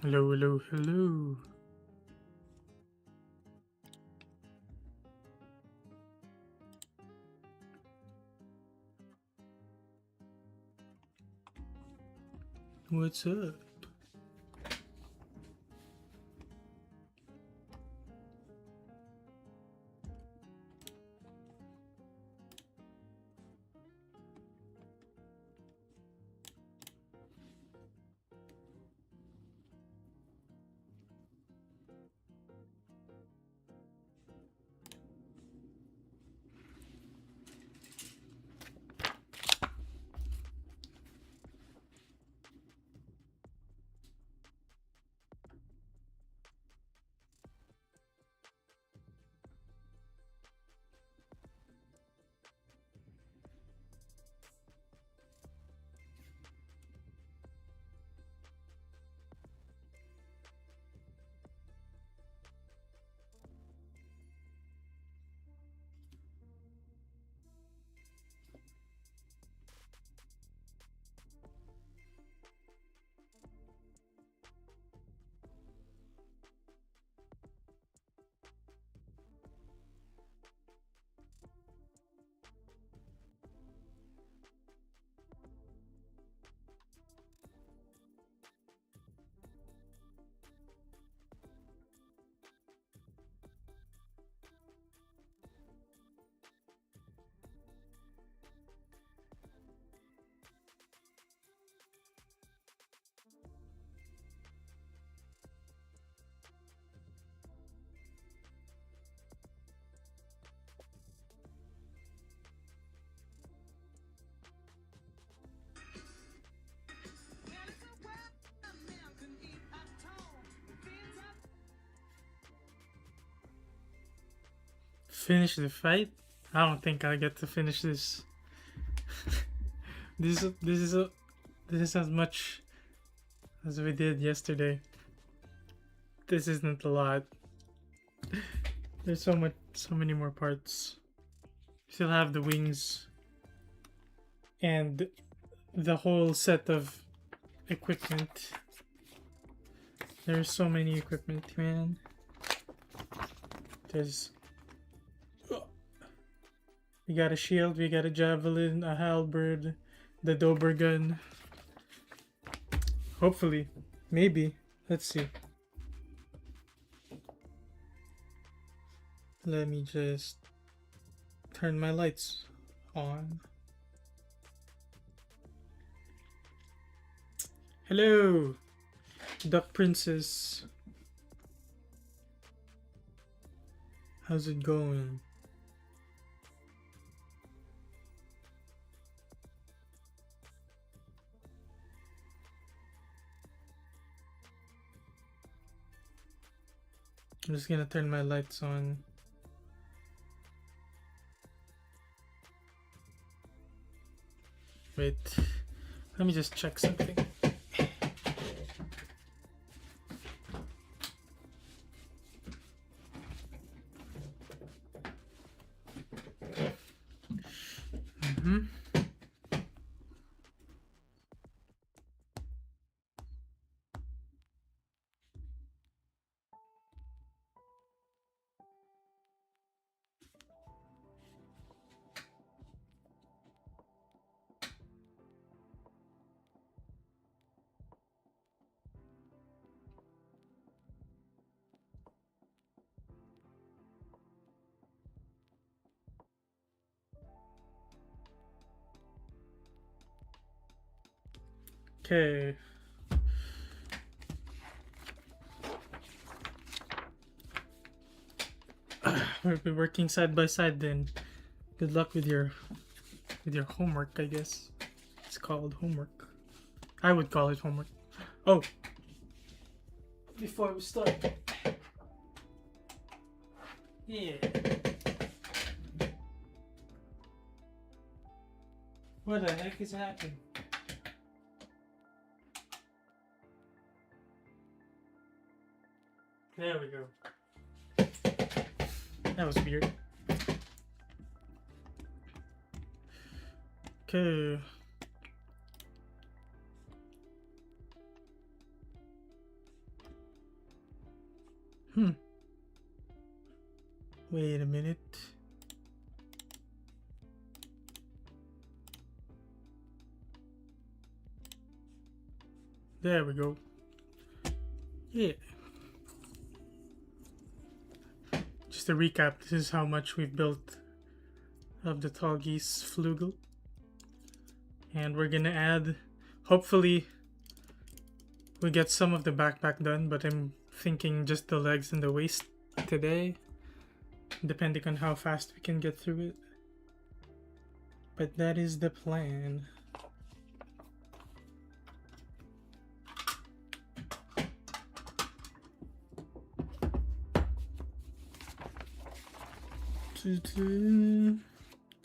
Hello, hello, hello. What's up? Finish the fight? I don't think I get to finish this. This is as much as we did yesterday. This isn't a lot. There's so many more parts. Still have the wings and the whole set of equipment. There's so many equipment, man. We got a shield, we got a javelin, a halberd, the Dober gun. Hopefully. Maybe. Let's see. Let me just turn my lights on. Hello, Duck Princess. How's it going? I'm just gonna turn my lights on. Wait, let me just check something. Okay. We'll be working side by side then. Good luck with your homework, I guess. It's called homework. I would call it homework. Oh. Before we start. Yeah. What the heck is happening? There we go. That was weird. Okay. Wait a minute. There we go. Yeah. Just to recap, this is how much we've built of the TAllgeese Flugel. And we're gonna add, hopefully we get some of the backpack done, but I'm thinking just the legs and the waist today, depending on how fast we can get through it. But that is the plan.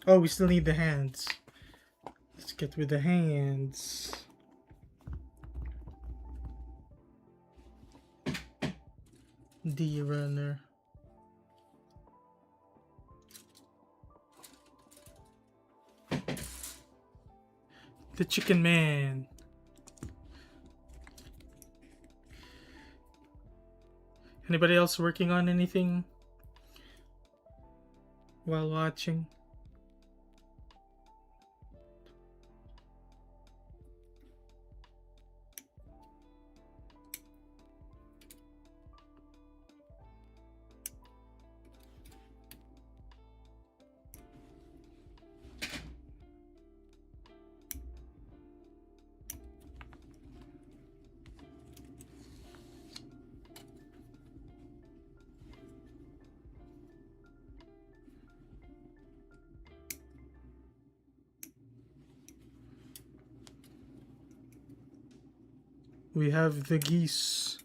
Oh, we still need the hands. Let's get with the hands. D runner. The chicken man. Anybody else working on anything while watching? We have the geese.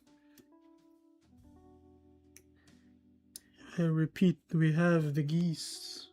I repeat, we have the geese.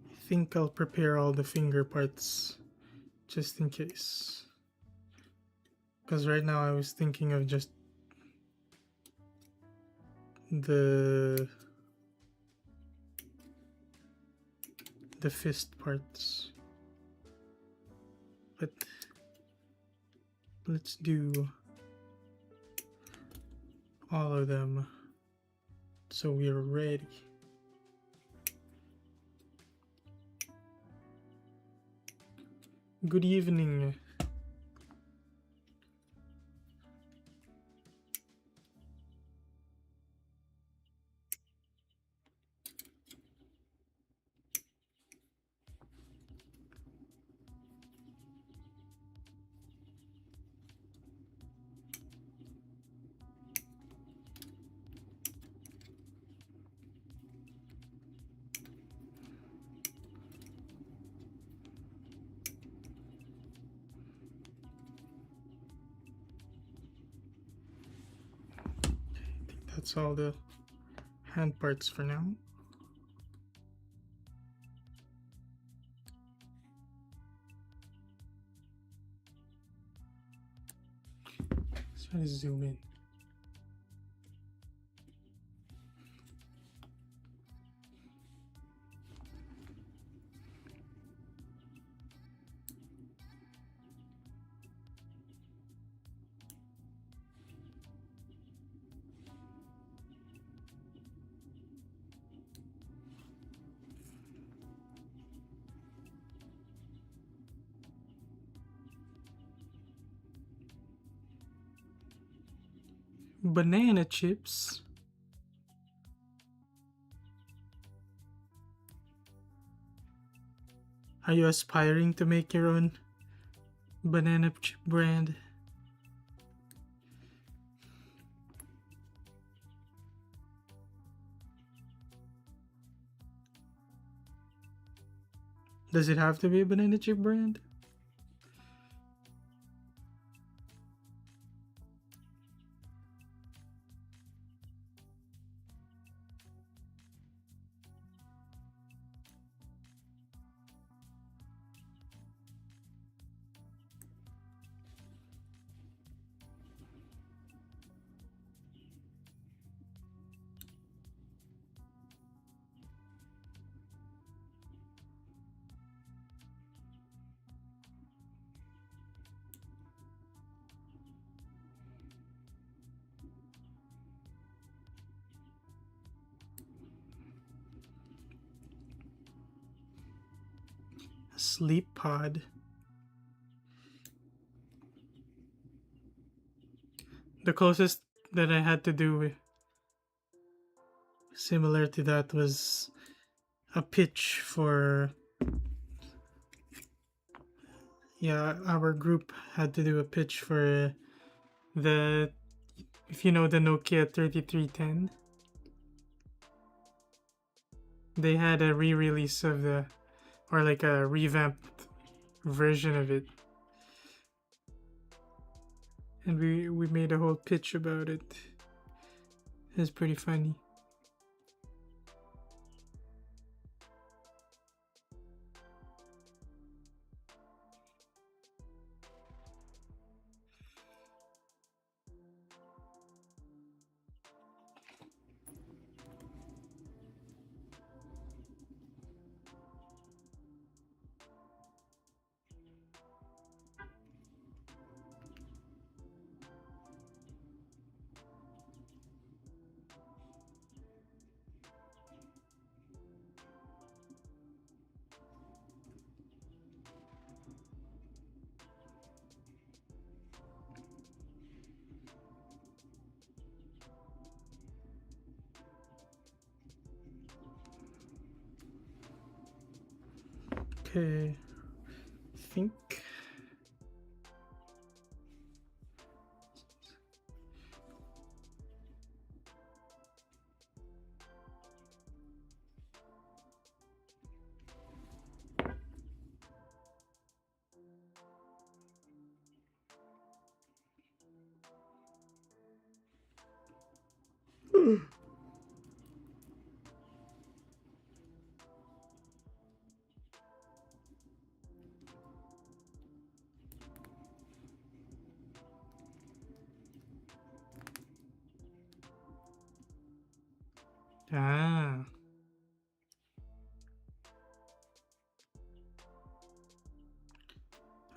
I think I'll prepare all the finger parts just in case. Because right now I was thinking of just the fist parts. But let's do all of them so we're ready. Good evening. That's all the hand parts for now. Let's try to zoom in. Banana chips. Are you aspiring to make your own banana chip brand? Does it have to be a banana chip brand? Sleep pod. The closest that I had to do similar to that was a pitch for, yeah, our group had to do a pitch for the, if you know the Nokia 3310, they had a re-release of the, or like a revamped version of it, and we made a whole pitch about it. It was pretty funny. Okay, I think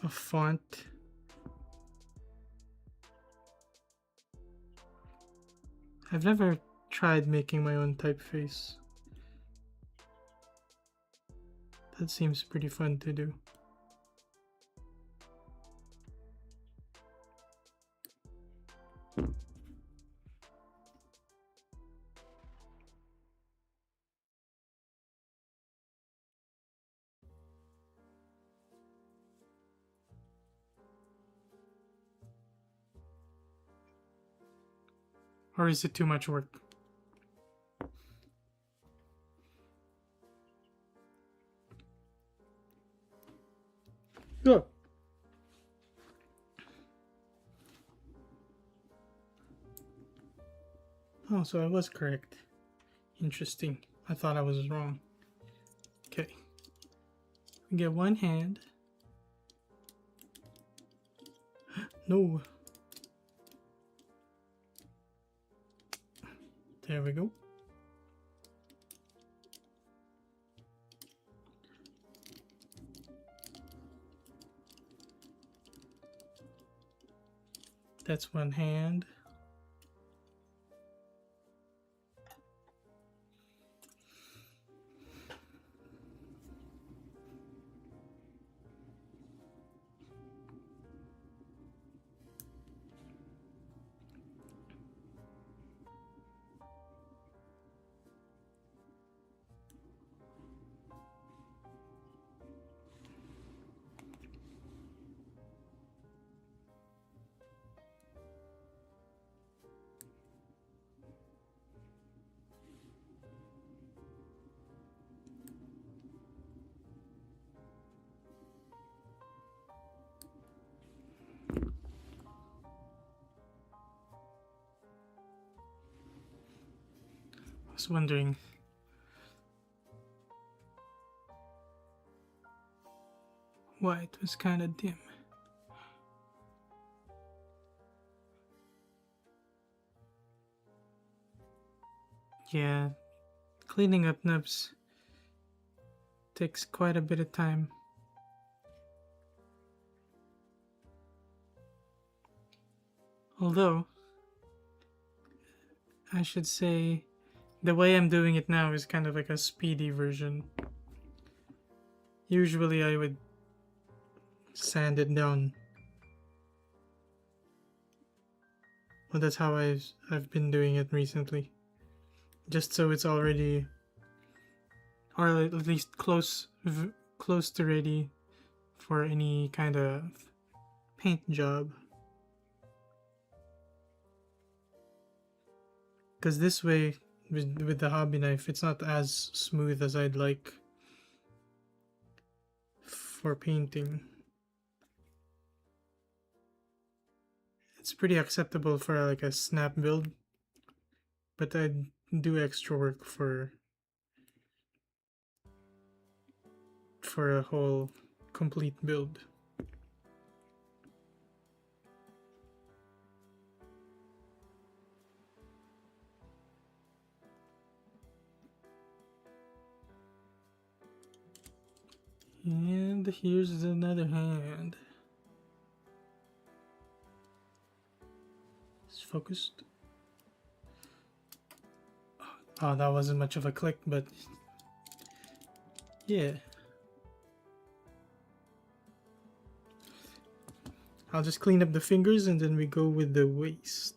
a font. I've never tried making my own typeface. That seems pretty fun to do. Or is it too much work? Yeah. Oh, so I was correct. Interesting. I thought I was wrong. Okay. We get one hand. No. There we go. That's one hand. was wondering. Why it was kind of dim. Yeah, cleaning up nubs takes quite a bit of time. Although, I should say, the way I'm doing it now is kind of like a speedy version. Usually I would sand it down. Well, that's how I've been doing it recently. Just so it's already, or at least close to ready for any kind of paint job. Because this way, with the hobby knife, it's not as smooth as I'd like for painting. It's pretty acceptable for like a snap build, but I'd do extra work for a whole complete build. And here's another hand. It's focused. Oh, that wasn't much of a click, but yeah. I'll just clean up the fingers and then we go with the waist.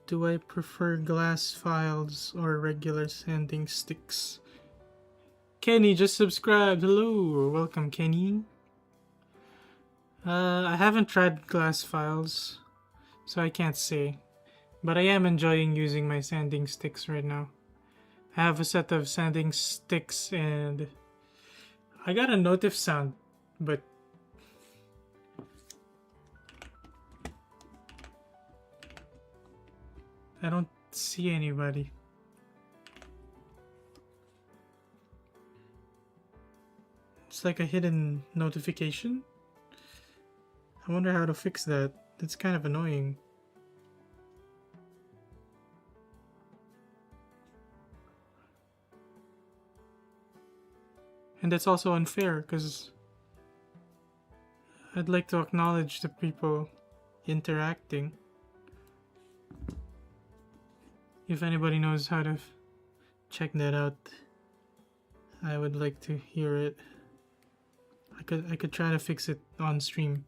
Do I prefer glass files or regular sanding sticks? Kenny just subscribed. Hello, welcome Kenny. I haven't tried glass files, so I can't say. But I am enjoying using my sanding sticks right now. I have a set of sanding sticks and I got a notif sound, but I don't see anybody. It's like a hidden notification. I wonder how to fix that. That's kind of annoying. And that's also unfair because I'd like to acknowledge the people interacting. If anybody knows how to check that out, I would like to hear it. I could try to fix it on stream.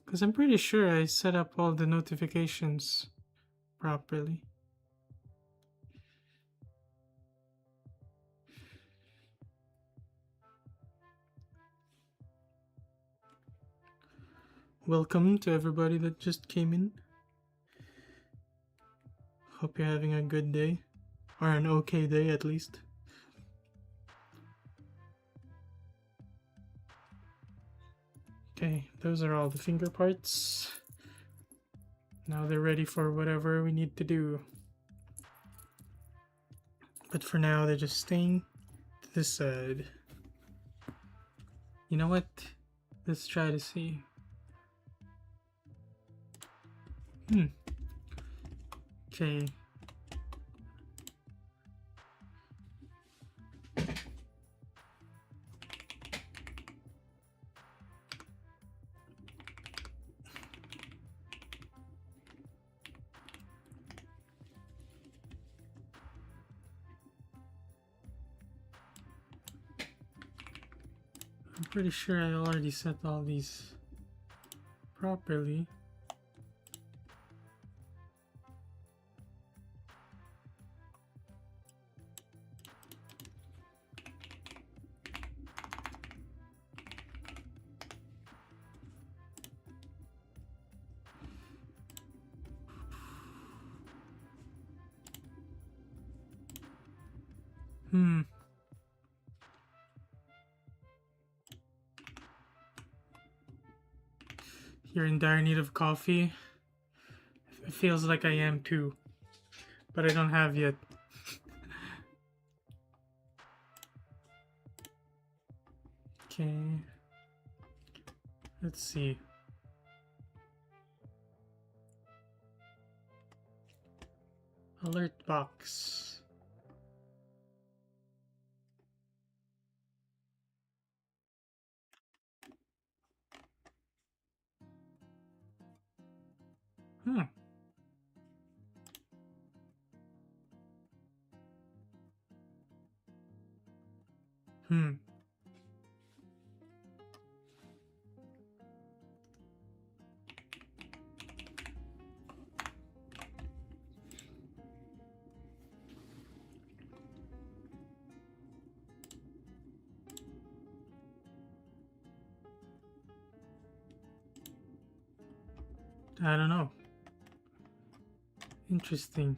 Because I'm pretty sure I set up all the notifications properly. Welcome to everybody that just came in. Hope you're having a good day, or an okay day at least. Okay, those are all the finger parts. Now they're ready for whatever we need to do. But for now, they're just staying to this side. You know what? Let's try to see. Okay. I'm pretty sure I already set all these properly. You're in dire need of coffee? It feels like I am too, but I don't have yet. Okay, let's see. Alert box. Hmm. I don't know. Interesting.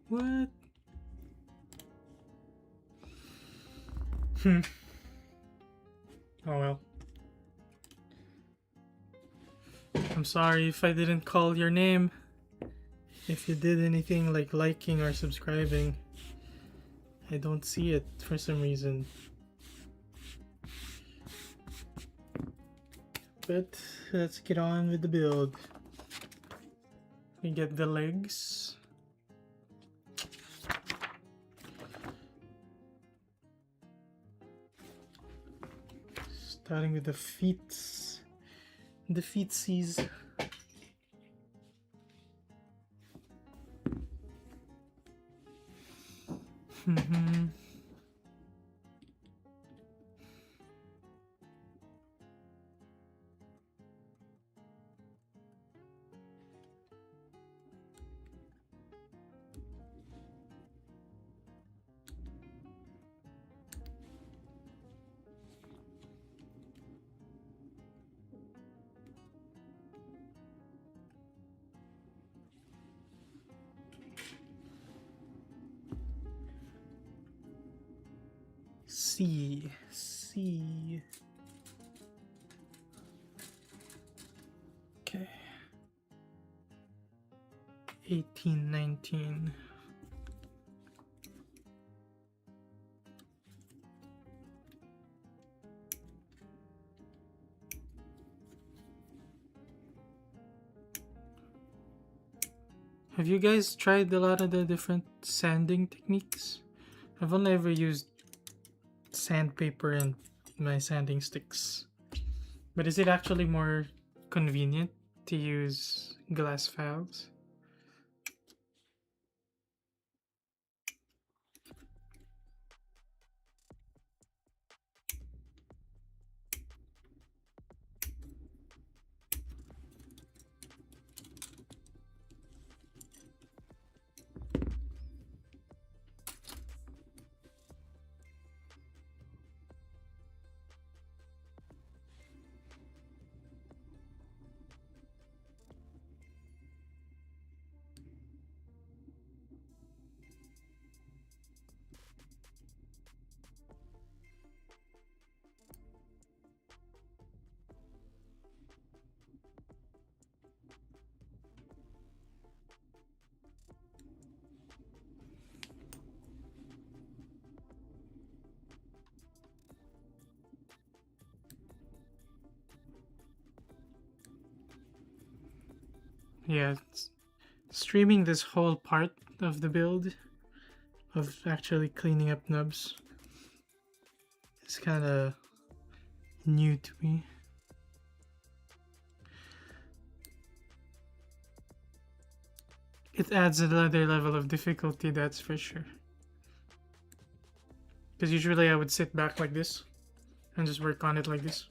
What? Oh well. I'm sorry if I didn't call your name. If you did anything like liking or subscribing, I don't see it for some reason. But let's get on with the build. We get the legs. Starting with the feet. The feetsies. C. Okay. 18, 19. Have you guys tried a lot of the different sanding techniques? I've only ever used sandpaper and my sanding sticks. But is it actually more convenient to use glass files? Yeah, streaming this whole part of the build, of actually cleaning up nubs, It's kind of new to me. It adds another level of difficulty, that's for sure. Because usually I would sit back like this and just work on it like this.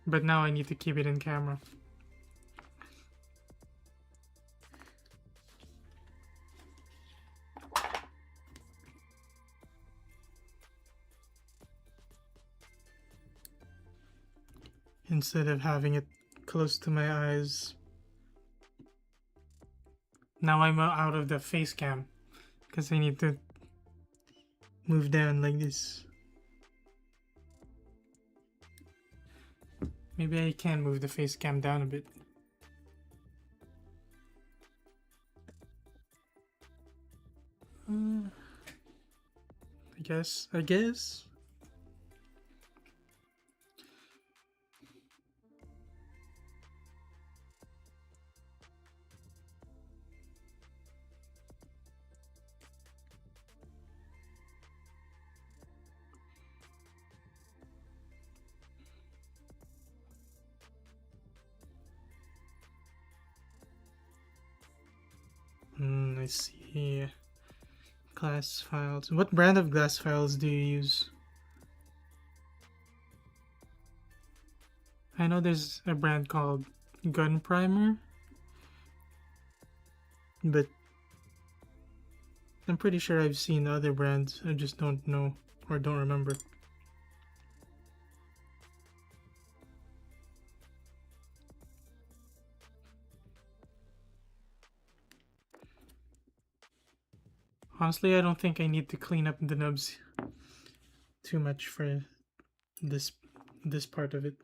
But now I need to keep it in camera. Instead of having it close to my eyes. Now I'm out of the face cam because I need to move down like this. Maybe I can move the face cam down a bit. I guess. I see. Glass files. What brand of glass files do you use? I know there's a brand called Gun Primer, but I'm pretty sure I've seen other brands. I just don't know or don't remember. Honestly, I don't think I need to clean up the nubs too much for this part of it.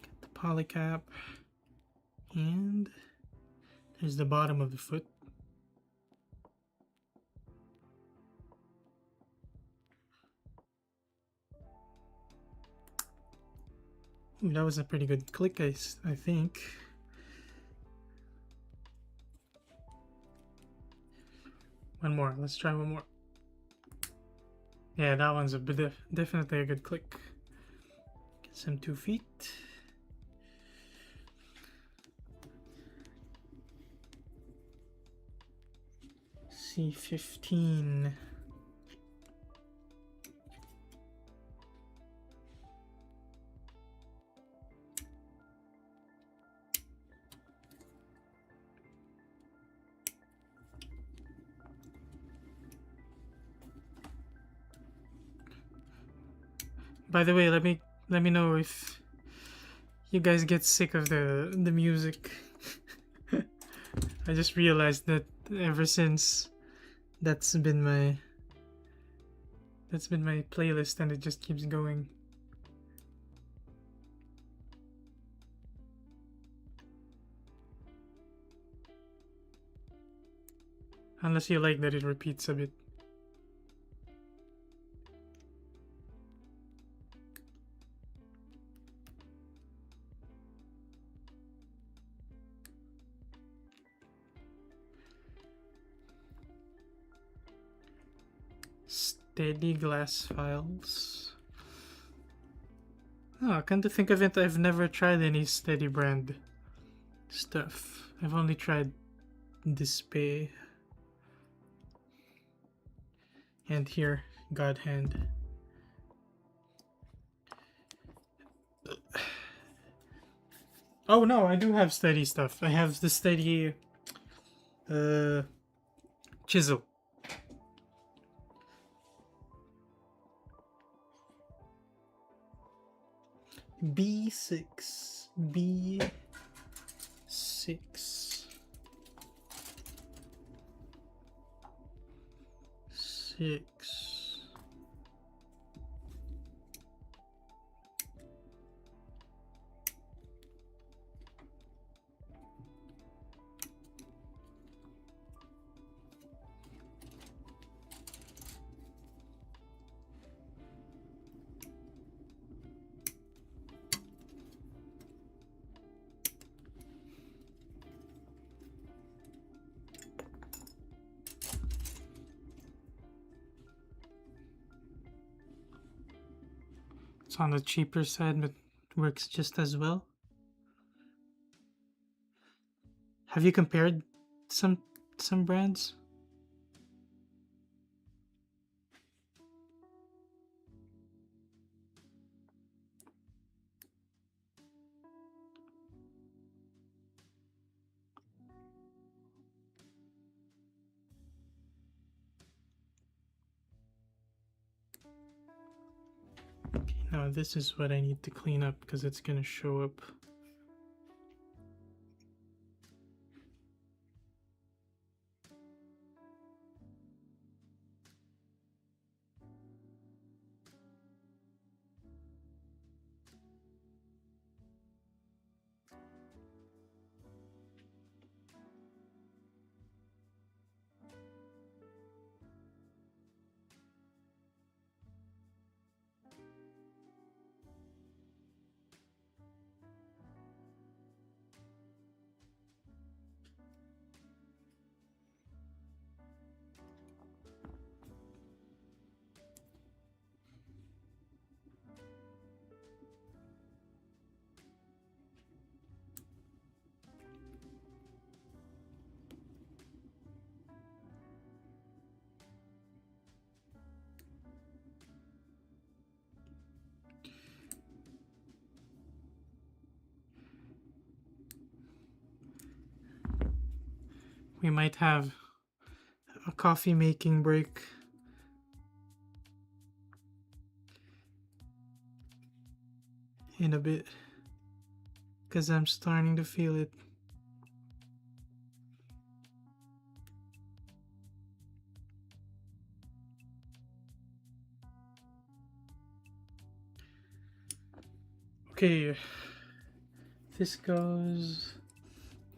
Get the polycap, and there's the bottom of the foot. Ooh, that was a pretty good click, I think. One more. Let's try one more. Yeah, that one's a bit definitely a good click. Get some 2 feet. C15. By the way, let me know if you guys get sick of the music. I just realized that ever since that's been my playlist, and it just keeps going. Unless you like that it repeats a bit. Steady glass files. Oh, come to think of it, I've never tried any steady brand stuff. I've only tried Display and here, God Hand. Oh no, I do have steady stuff. I have the steady chisel. B6. It's on the cheaper side, but works just as well. Have you compared some brands? Okay, now this is what I need to clean up because it's gonna show up. We might have a coffee making break. In a bit, because I'm starting to feel it. Okay, this goes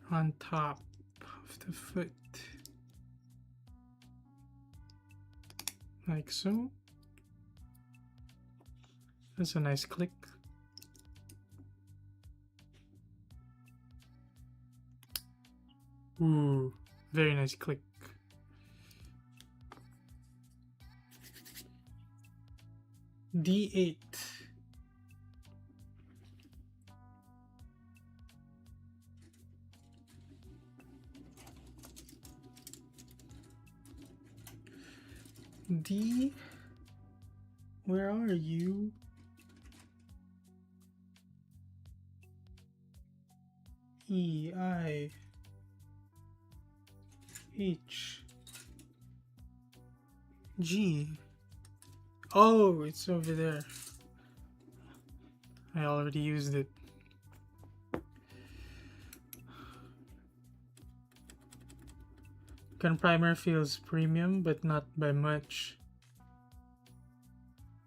on top of the foot, like so. That's a nice click. Ooh, very nice click. D8. D, where are you? E, I, H, G. Oh, it's over there. I already used it. Gun primer feels premium, but not by much.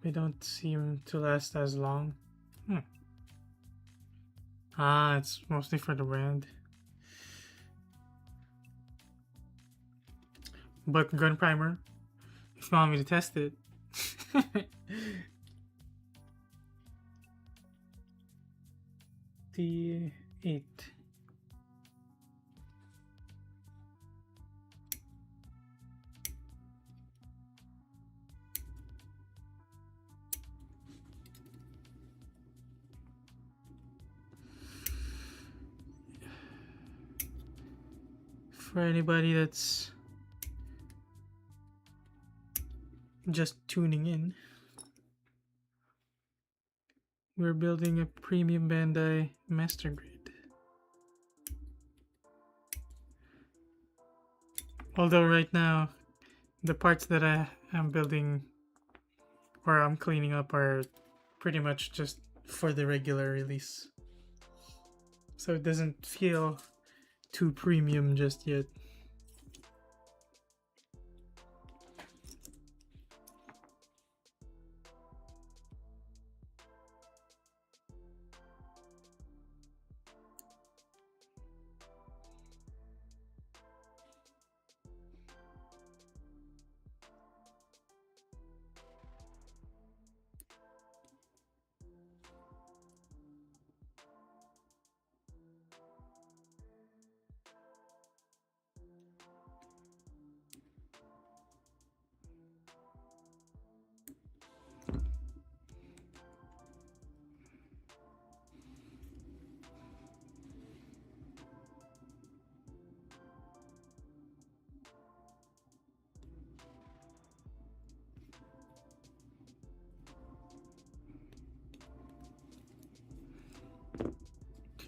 They don't seem to last as long. Ah, it's mostly for the brand. But gun primer, if you want me to test it. D8. For anybody that's just tuning in, we're building a premium Bandai master grade. Although right now, the parts that I am building or I'm cleaning up are pretty much just for the regular release. So it doesn't feel too premium just yet.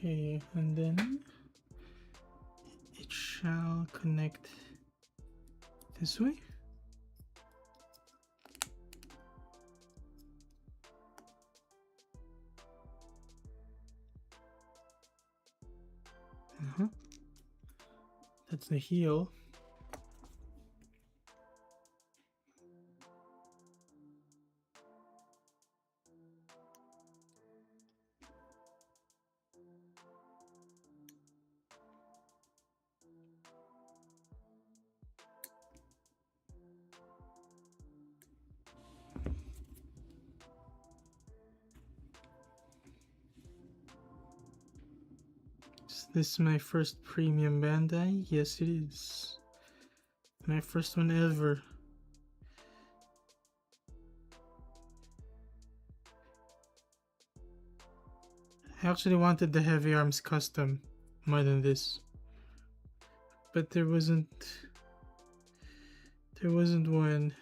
Okay, and then it shall connect this way. That's the heel. Is this my first premium Bandai? Yes, it is. My first one ever. I actually wanted the heavy arms custom more than this, but there wasn't one.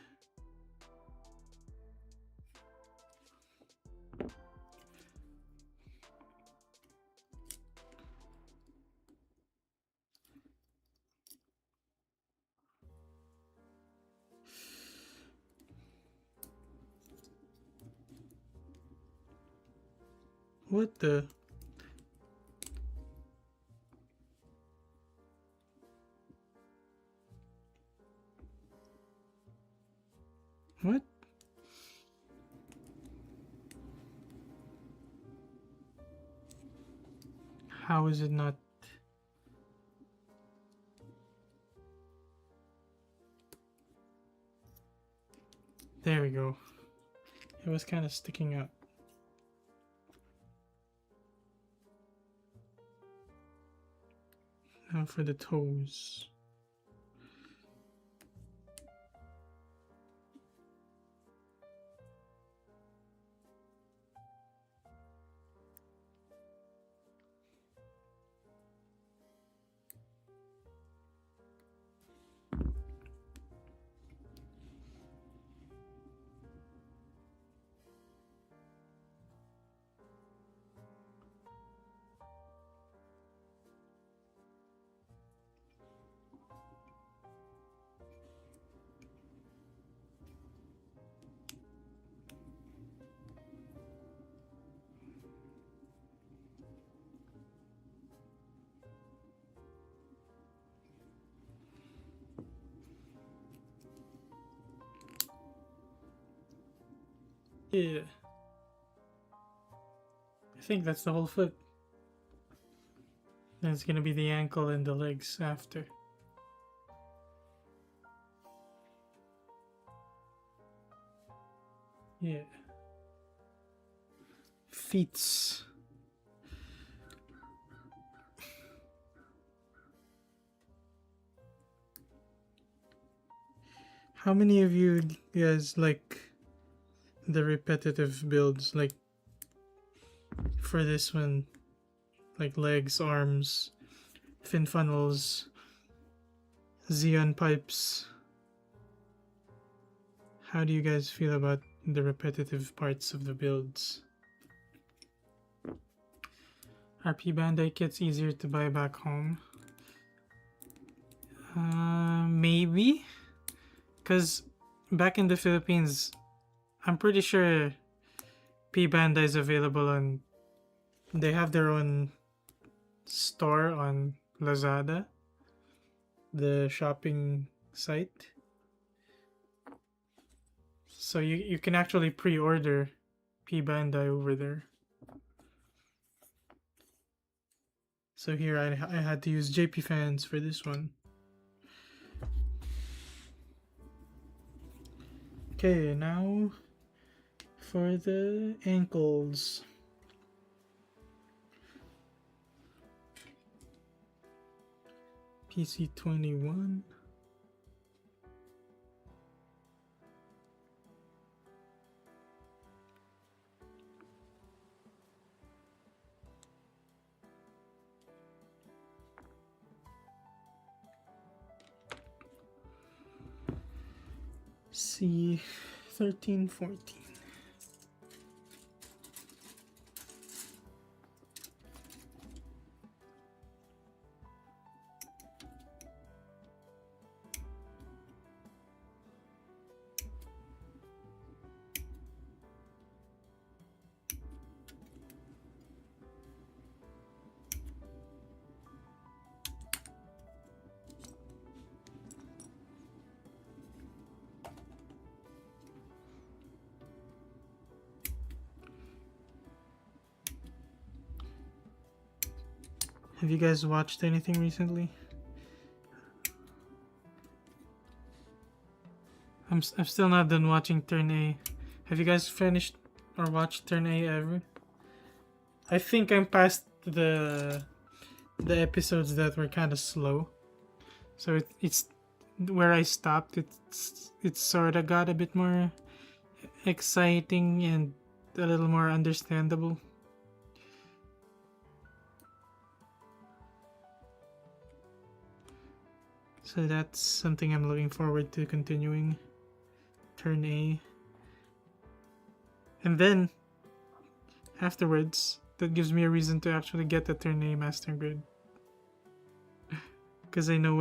What the? What? How is it not? There we go. It was kind of sticking out. Now for the toes. Yeah. I think that's the whole foot. Then it's gonna be the ankle and the legs after. Yeah. Feet. How many of you guys like the repetitive builds, like for this one, like legs, arms, fin funnels, Xeon pipes? How do you guys feel about the repetitive parts of the builds? Are Bandai kits easier to buy back home? Maybe, because back in the Philippines, I'm pretty sure Bandai is available on. They have their own store on Lazada, the shopping site. So you can actually pre-order Bandai over there. So here I had to use JP fans for this one. Okay, now for the ankles. PC21. C1314. Have you guys watched anything recently? I'm still not done watching Turn A. Have you guys finished or watched Turn A ever? I think I'm past the episodes that were kind of slow. So it's where I stopped. It sort of got a bit more exciting and a little more understandable. So that's something I'm looking forward to continuing. Turn A. And then afterwards, that gives me a reason to actually get the Turn A Master Grid. Because I know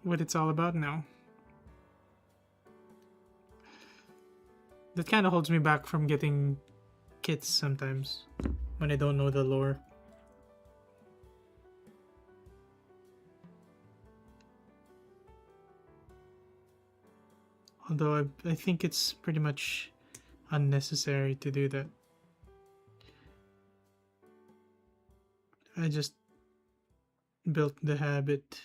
what it's all about now. That kind of holds me back from getting kits sometimes when I don't know the lore. Although I think it's pretty much unnecessary to do that. I just built the habit.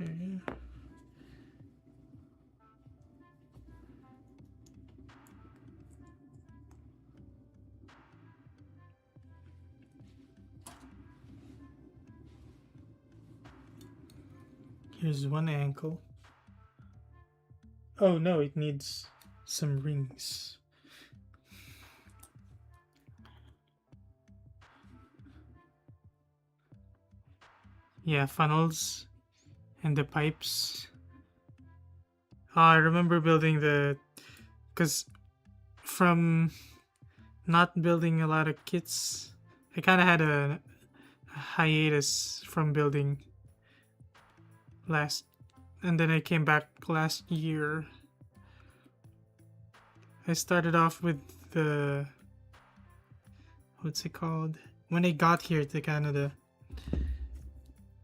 Okay. Here's one ankle. Oh no, it needs some rings. Yeah, funnels and the pipes. I remember building because from not building a lot of kits, I kind of had a hiatus from building and then I came back last year. I started off with the, what's it called? When I got here to Canada,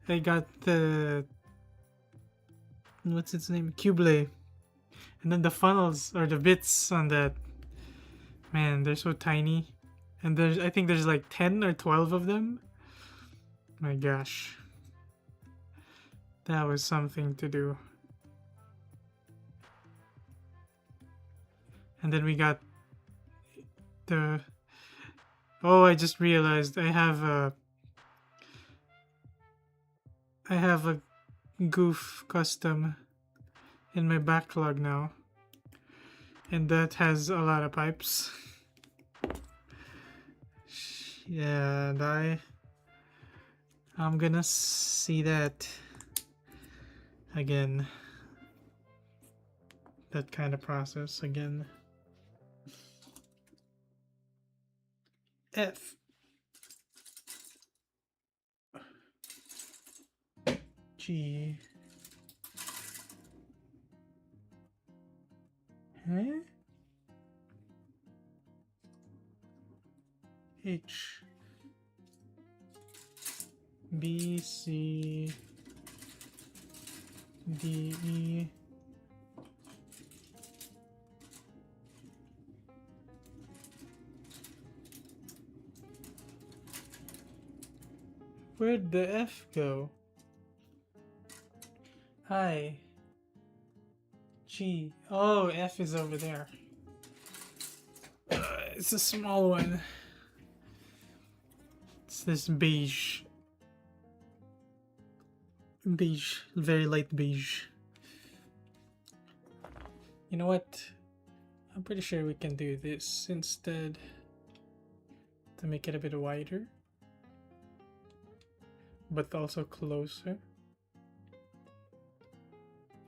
I got the, what's its name? Cubelay. And then the funnels or the bits on that, man, they're so tiny. And I think there's like 10 or 12 of them. My gosh. That was something to do. And then we got the... Oh, I just realized I have a goof custom in my backlog now. And that has a lot of pipes. Yeah, and I'm gonna see that again. That kind of process again. F. G. Huh? H. B, C, D, E. Where'd the F go? I. G. Oh, F is over there. It's a small one. It's this beige. Beige. Very light beige. You know what? I'm pretty sure we can do this instead to make it a bit wider. But also closer.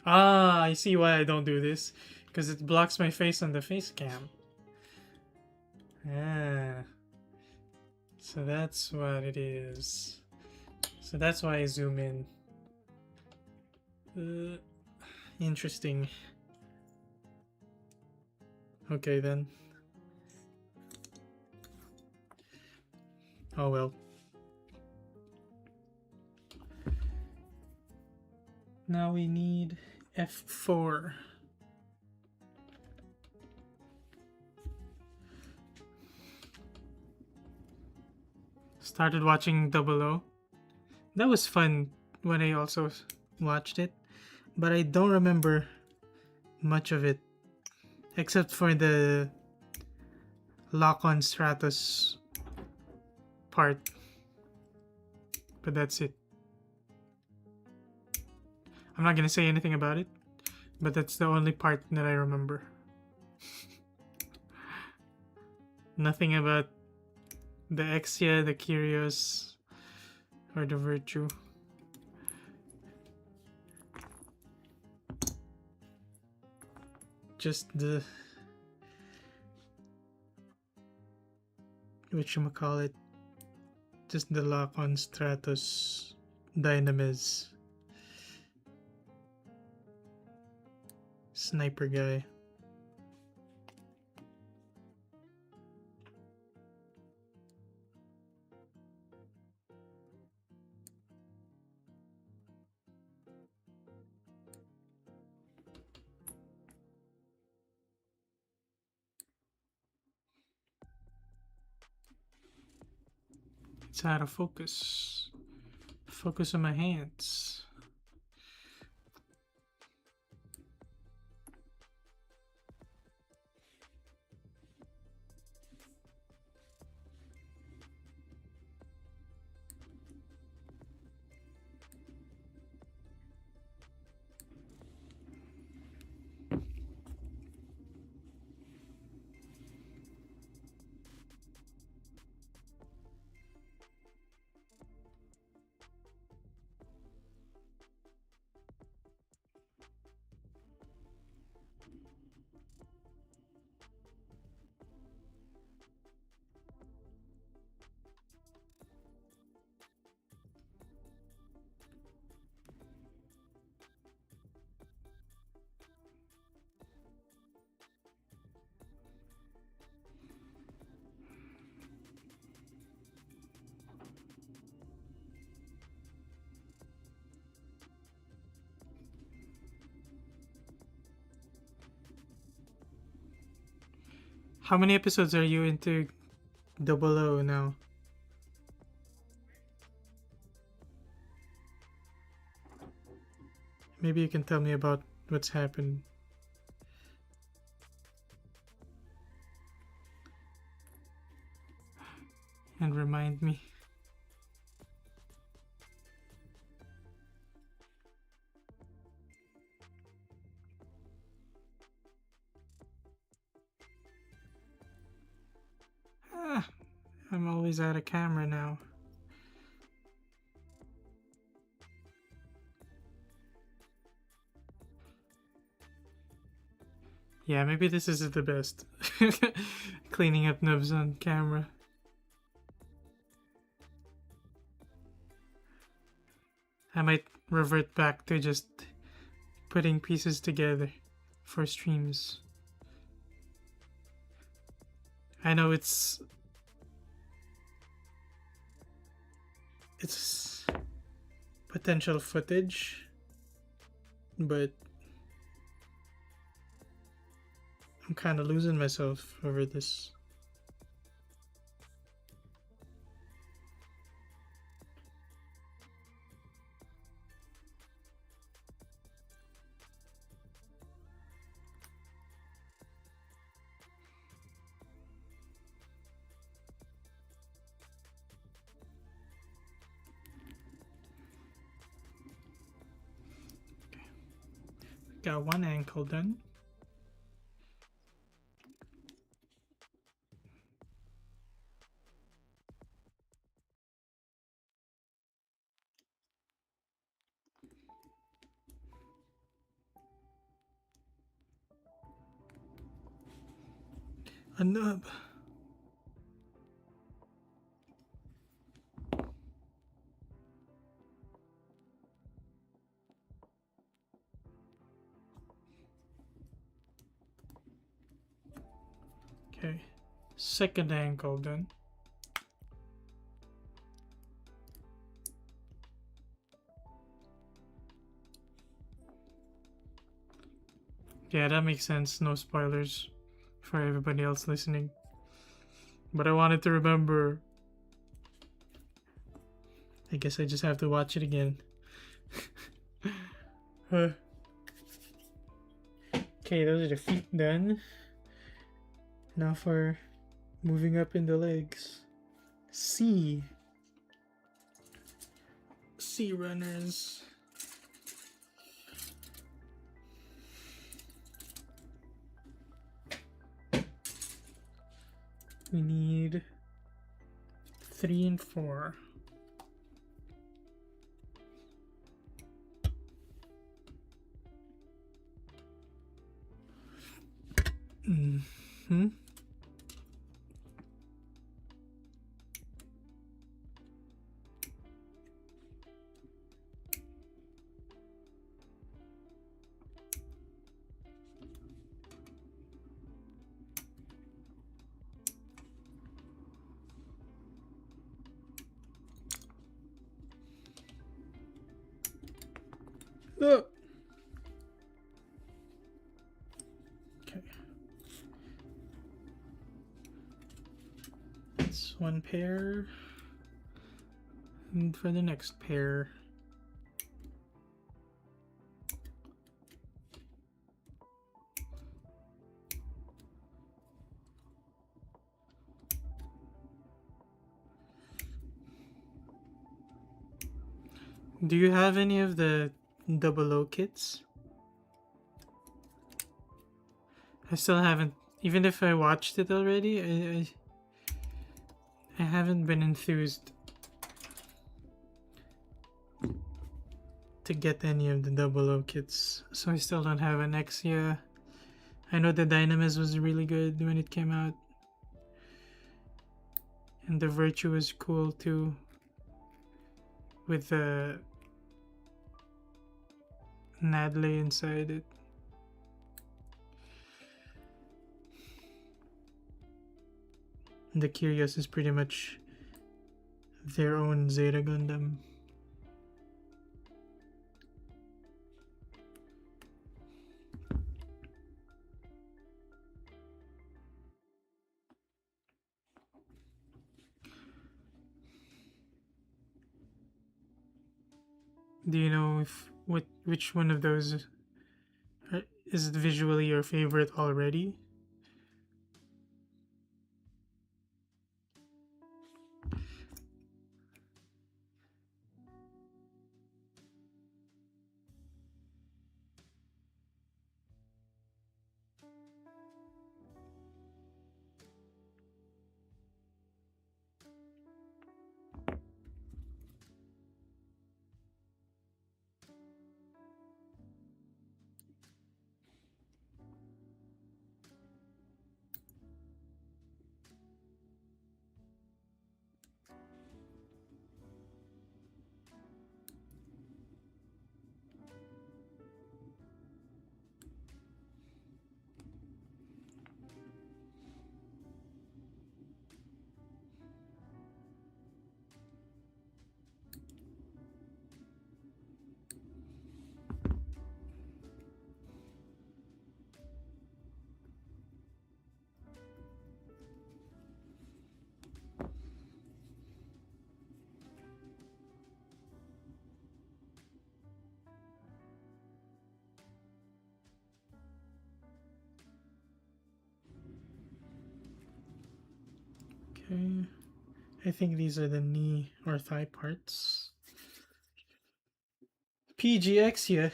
Ah, I see why I don't do this. Because it blocks my face on the face cam. Ah. So that's what it is. So that's why I zoom in. Interesting. Okay then. Oh well. Now we need F4. Started watching Double O. That was fun when I also watched it, but I don't remember much of it except for the lock on Stratos part. But that's it. I'm not gonna say anything about it, but that's the only part that I remember. Nothing about the Exia, the Curious, or the Virtue. Just the whatchamacallit, just the lock on Stratos Dynamiz sniper guy. It's out of focus. Focus on my hands. How many episodes are you into Double O now? Maybe you can tell me about what's happened. And remind me. I'm always out of camera now. Yeah, maybe this isn't the best. Cleaning up nubs on camera. I might revert back to just putting pieces together for streams. I know it's potential footage, but I'm kind of losing myself over this. Got one ankle done. A nub. Okay, second ankle done. Yeah, that makes sense. No spoilers for everybody else listening. But I wanted to remember. I guess I just have to watch it again. Okay, those are the feet done. Now for moving up in the legs. Sea runners. We need 3 and 4. Mm-hmm. Oh. Okay. That's one pair. And for the next pair. Do you have any of the 00 kits? I still haven't, even if I watched it already, I haven't been enthused to get any of the 00 kits, so I still don't have an Exia. I know the Dynamis was really good when it came out, and the Virtue was cool too, with the Nadley inside it. The Curious is pretty much their own Zeta Gundam. Do you know if which one of those is visually your favorite already? Okay, I think these are the knee or thigh parts. PGX, yeah.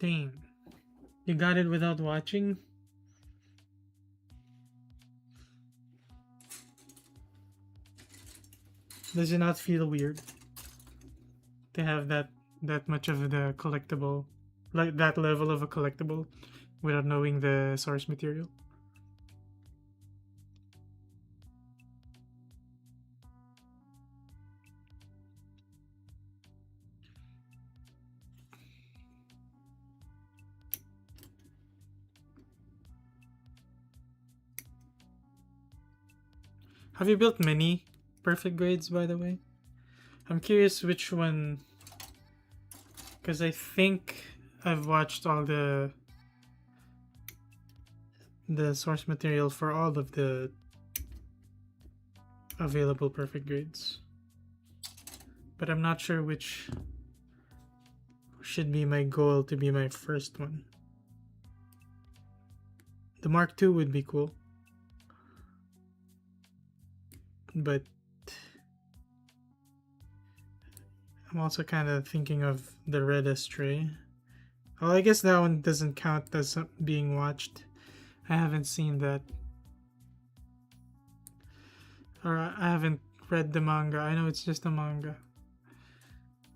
Dang. You got it without watching? Does it not feel weird to have that much of the collectible, like that level of a collectible, without knowing the source material? Have you built many perfect grades, by the way? I'm curious which one, because I think I've watched all the the source material for all of the available perfect grades. But I'm not sure which should be my goal to be my first one. The Mark II would be cool. But I'm also kind of thinking of the Red Astray. Well, I guess that one doesn't count as being watched. I haven't seen that. Or I haven't read the manga. I know it's just a manga.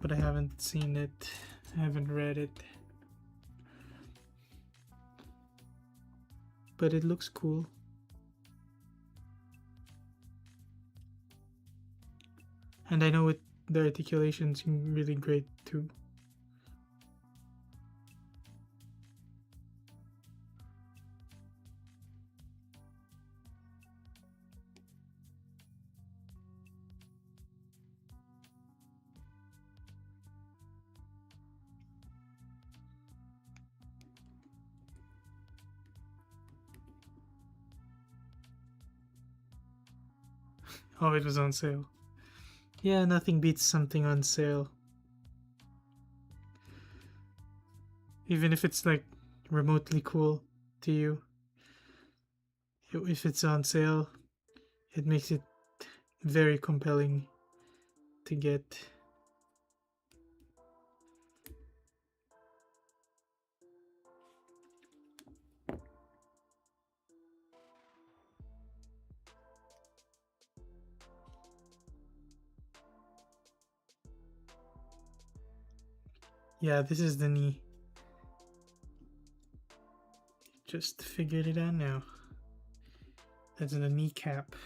But I haven't seen it. I haven't read it. But it looks cool. And I know the articulation's really great too. Oh, it was on sale. Yeah, nothing beats something on sale. Even if it's like remotely cool to you. If it's on sale, it makes it very compelling to get. Yeah, this is the knee. Just figured it out now. That's the kneecap.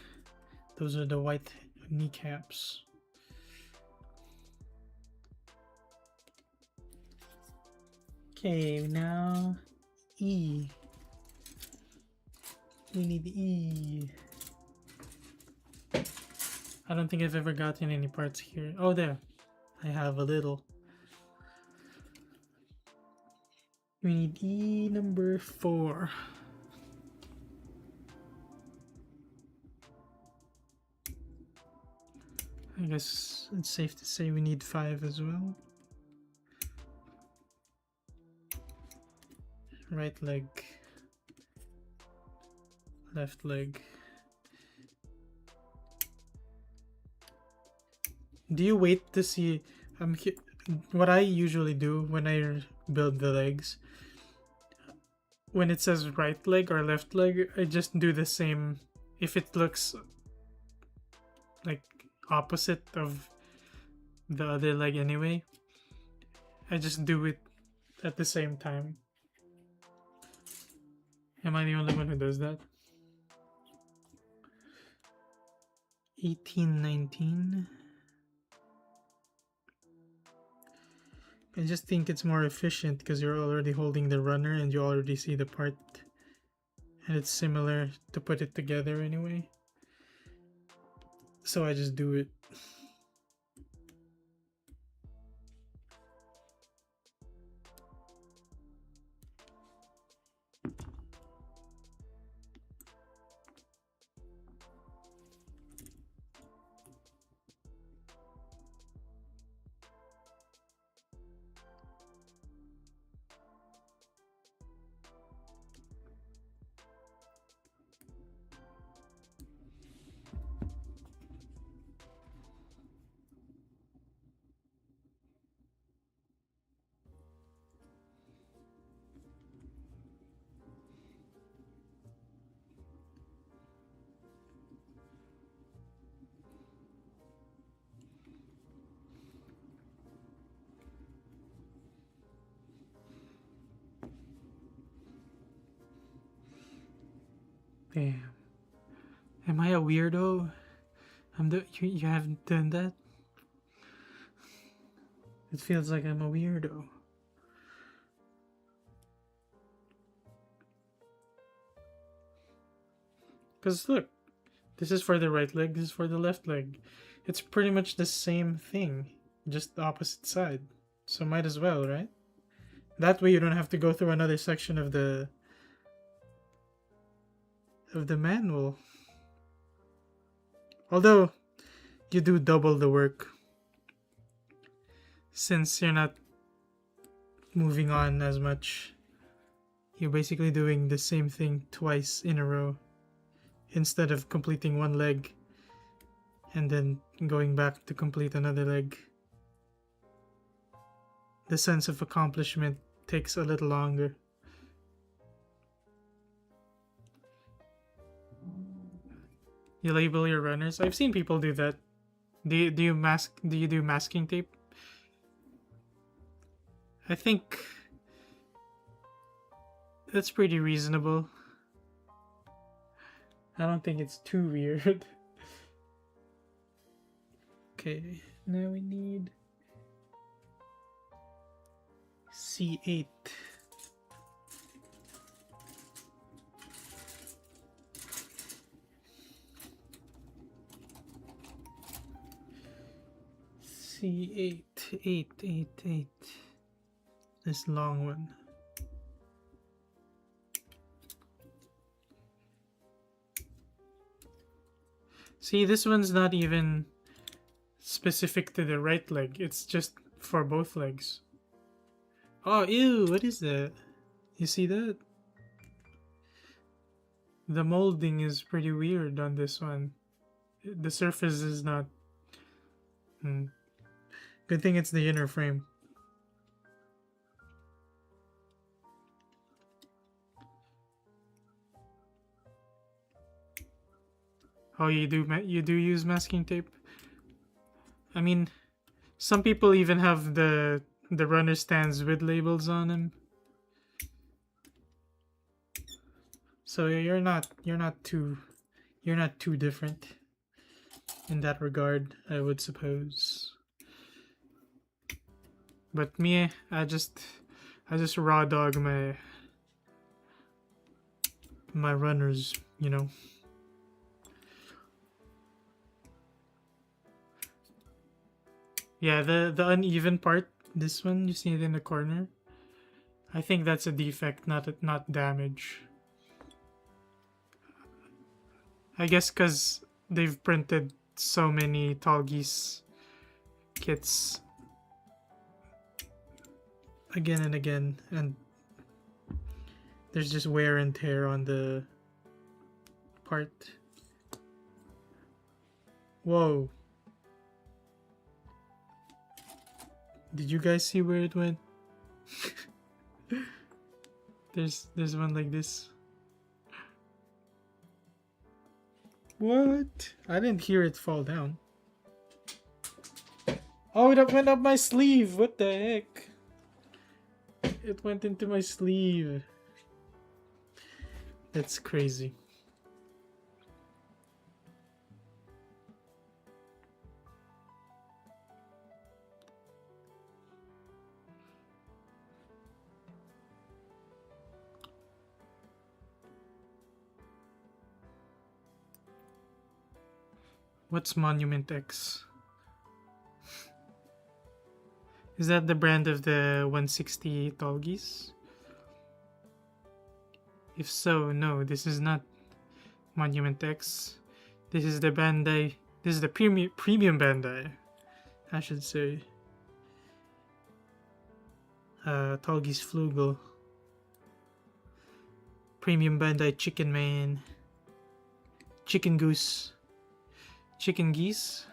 Those are the white kneecaps. Okay, now E. We need E. I don't think I've ever gotten any parts here. Oh, there. I have a little. We need E number 4. I guess it's safe to say we need 5 as well. Right leg. Left leg. Do you wait to see... what I usually do when I build the legs, when it says right leg or left leg, I just do the same. If it looks like opposite of the other leg anyway, I just do it at the same time. Am I the only one who does that? 1819. I just think it's more efficient because you're already holding the runner and you already see the part, and it's similar to put it together anyway. So I just do it. Damn. Am I a weirdo? You haven't done that? It feels like I'm a weirdo. Because look, this is for the right leg, this is for the left leg. It's pretty much the same thing, just the opposite side. So might as well, right? That way you don't have to go through another section of the of the manual. Although you do double the work since you're not moving on as much. You're basically doing the same thing twice in a row instead of completing one leg and then going back to complete another leg. The sense of accomplishment takes a little longer. You label your runners. I've seen people do that. Do you do masking tape? I think that's pretty reasonable. I don't think it's too weird. Okay, now we need C8. C8, 8. This long one. See, this one's not even specific to the right leg. It's just for both legs. Oh, ew, what is that? You see that? The molding is pretty weird on this one. The surface is not... Good thing it's the inner frame. Oh, you do use masking tape? I mean, some people even have the runner stands with labels on them. So you're not too different in that regard, I would suppose. But me, I just raw dog my runners, you know. Yeah, the uneven part, this one, you see it in the corner. I think that's a defect, not damage. I guess because they've printed so many TAllgeese kits again and again, and there's just wear and tear on the part. Whoa. Did you guys see where it went? There's one like this. What? I didn't hear it fall down. Oh, it went up my sleeve. What the heck? It went into my sleeve. That's crazy. What's Monument X? Is that the brand of the 160 TAllgeese? If so, no, this is not Monument X. This is the Bandai. This is the premium Bandai, I should say. TAllgeese Flugel. Premium Bandai Chicken Man. Chicken Goose. Chicken Geese.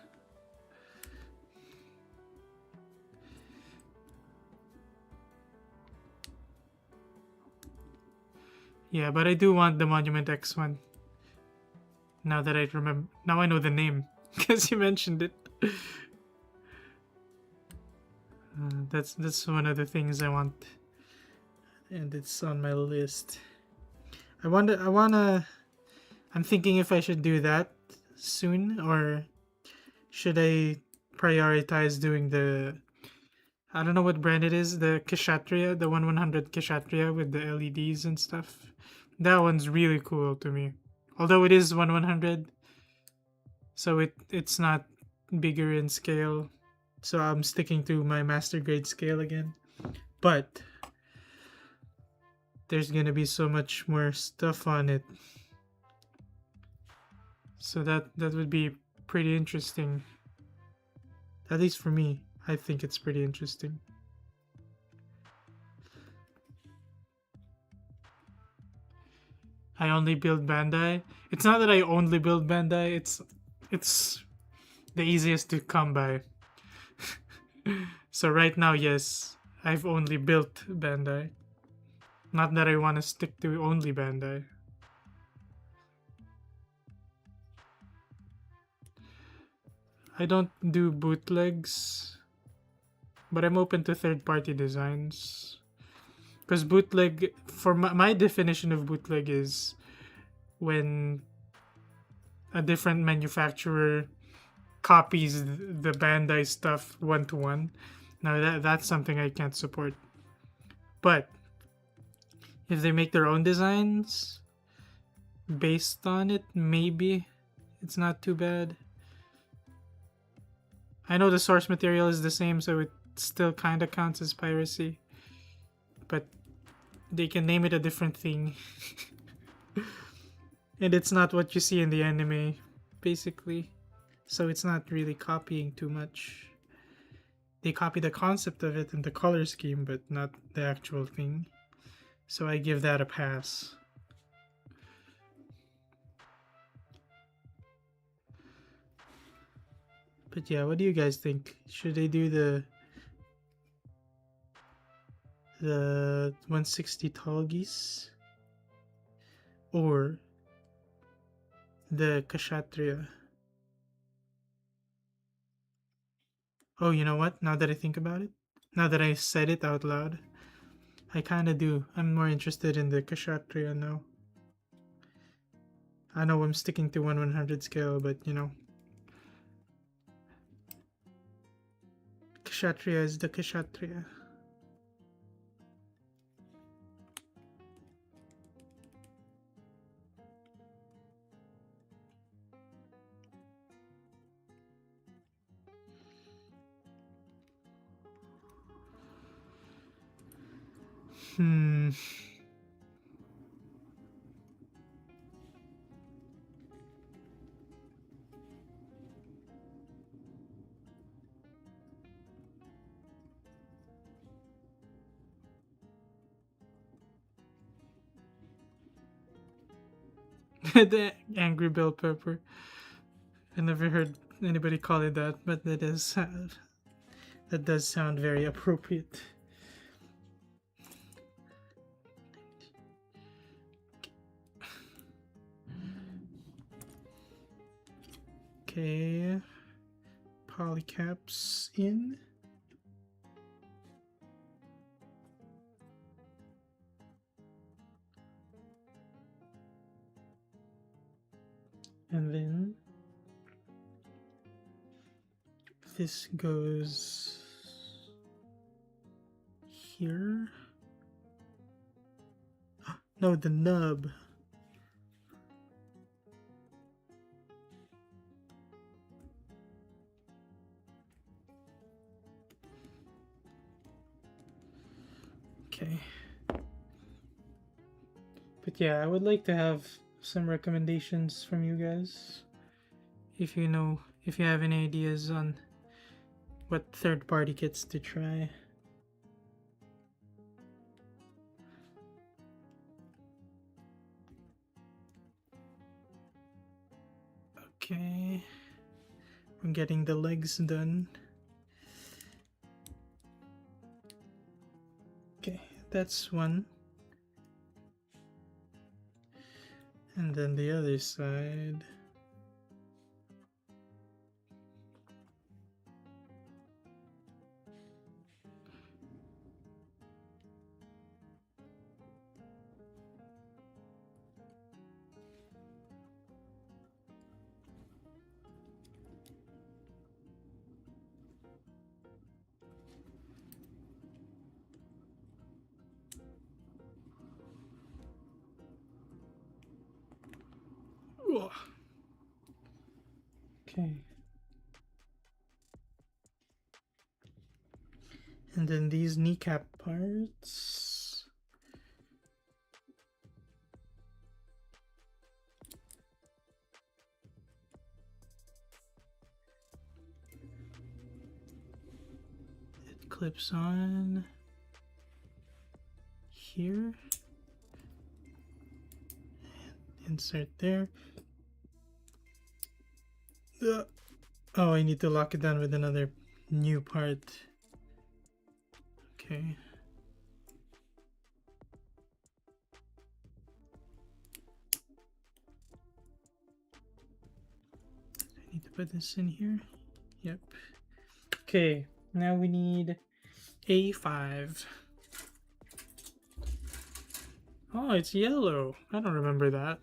Yeah, but I do want the Monument X one. Now that I remember, now I know the name because you mentioned it. That's one of the things I want, and it's on my list. I'm thinking if I should do that soon, or should I prioritize doing the, I don't know what brand it is, the Kshatriya, the 100 Kshatriya with the LEDs and stuff. That one's really cool to me. Although it is 100, so it's not bigger in scale. So I'm sticking to my master grade scale again. But there's gonna be so much more stuff on it So that would be pretty interesting. At least for me, I think it's pretty interesting. I only build Bandai. It's not that I only build Bandai, it's the easiest to come by. So right now, yes, I've only built Bandai. Not that I want to stick to only Bandai. I don't do bootlegs, but I'm open to third-party designs. Because bootleg, for my definition of bootleg is when a different manufacturer copies the Bandai stuff one-to-one. Now that's something I can't support. But if they make their own designs based on it, maybe it's not too bad. I know the source material is the same, so it still kind of counts as piracy. But they can name it a different thing. And it's not what you see in the anime, basically. So it's not really copying too much. They copy the concept of it and the color scheme, but not the actual thing. So I give that a pass. But yeah, what do you guys think? Should they do the 160 TAllgeese or the Kshatriya? Oh, you know what? Now that I think about it, now that I said it out loud, I kind of do. I'm more interested in the Kshatriya now. I know I'm sticking to 1/100 scale, but you know, Kshatriya is the Kshatriya. The angry bell pepper. I never heard anybody call it that, but that does sound very appropriate. Okay, polycaps in. And then this goes here. No, the nub. Okay. But yeah, I would like to have some recommendations from you guys. If you know, if you have any ideas on what third-party kits to try. Okay, I'm getting the legs done. Okay, that's one. And then the other side. Okay. And then these kneecap parts. clips on here. Insert there. Oh, I need to lock it down with another new part. Okay. I need to put this in here. Yep. Okay, now we need A5. Oh, it's yellow. I don't remember that.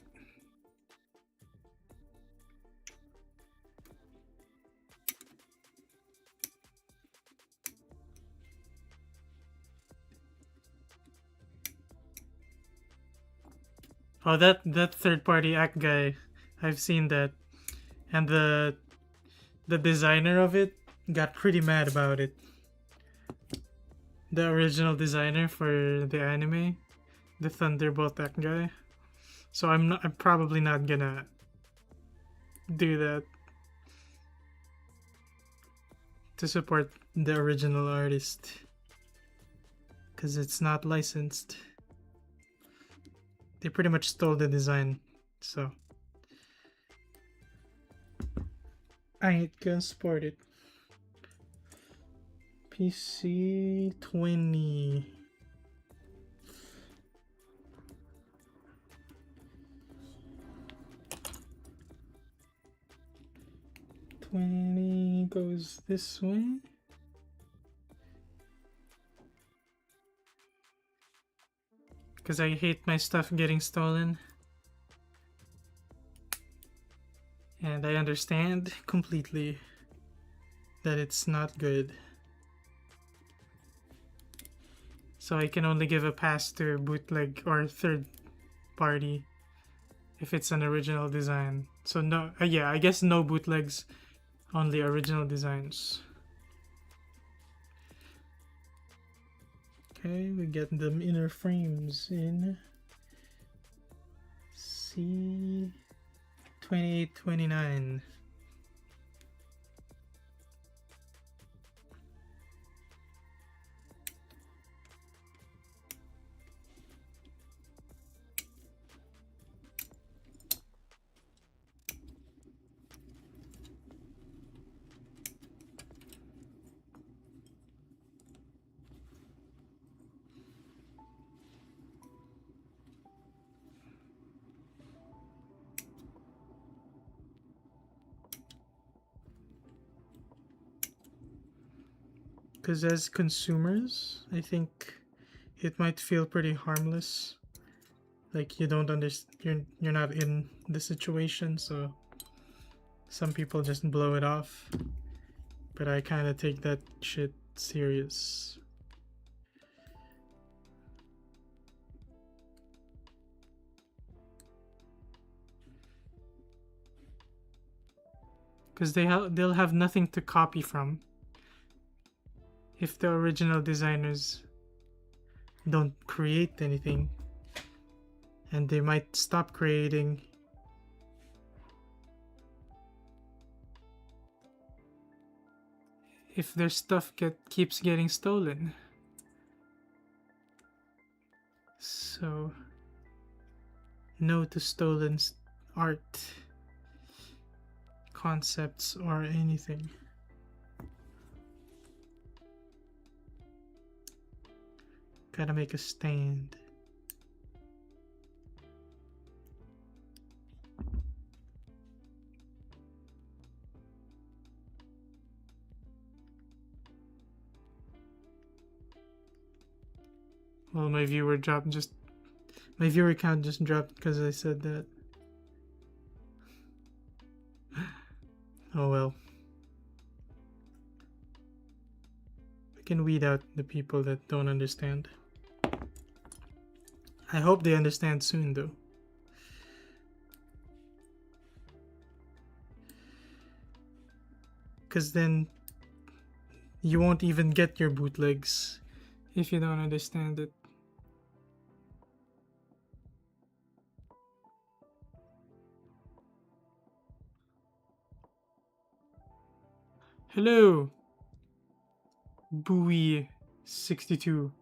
Oh, that third-party act guy, I've seen that, and the designer of it got pretty mad about it. The original designer for the anime, the Thunderbolt act guy. So I'm probably not gonna do that to support the original artist, because it's not licensed. They pretty much stole the design, so I ain't gonna support it. PC 20. Goes this way. Because I hate my stuff getting stolen. And I understand completely that it's not good. So I can only give a pass to bootleg or third party if it's an original design. So no, yeah, I guess no bootlegs, only original designs. Okay, we get the inner frames in C2829. Because as consumers, I think it might feel pretty harmless. Like you don't understand, you're not in the situation, so some people just blow it off. But I kind of take that shit serious. Because they'll have nothing to copy from if the original designers don't create anything, and they might stop creating if their stuff keeps getting stolen. So no to stolen art, concepts, or anything. Gotta make a stand. Well, my viewer count just dropped because I said that. Oh well. I can weed out the people that don't understand. I hope they understand soon, though. Because then you won't even get your bootlegs if you don't understand it. Hello! Buoy 62.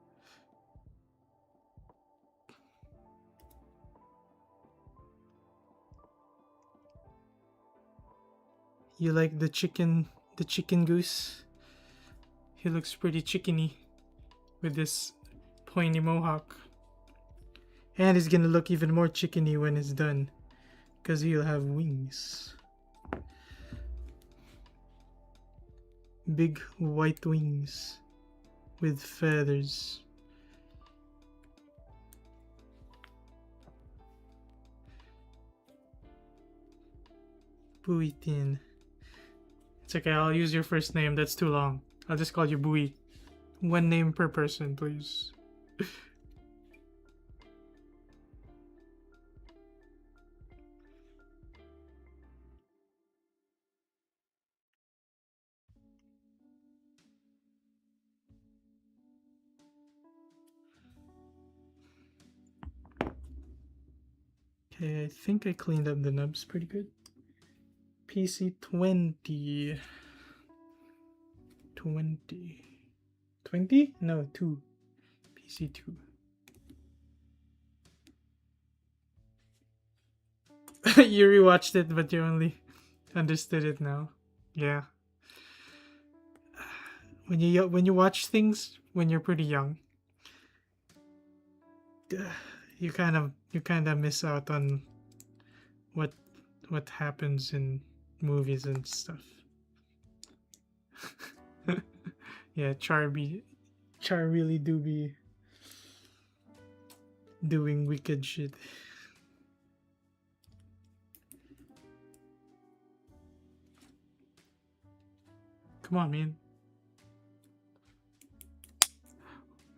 You like the chicken goose? He looks pretty chickeny with this pointy mohawk. And he's gonna look even more chickeny when it's done, because he'll have wings. Big white wings with feathers. Buitin. It's okay, I'll use your first name. That's too long. I'll just call you Bui. One name per person, please. Okay, I think I cleaned up the nubs pretty good. PC 20. 20? No, 2. PC 2. You rewatched it, but you only understood it now. Yeah. When you watch things when you're pretty young, you kind of miss out on what happens in movies and stuff. Yeah, Char really do be doing wicked shit. Come on, man.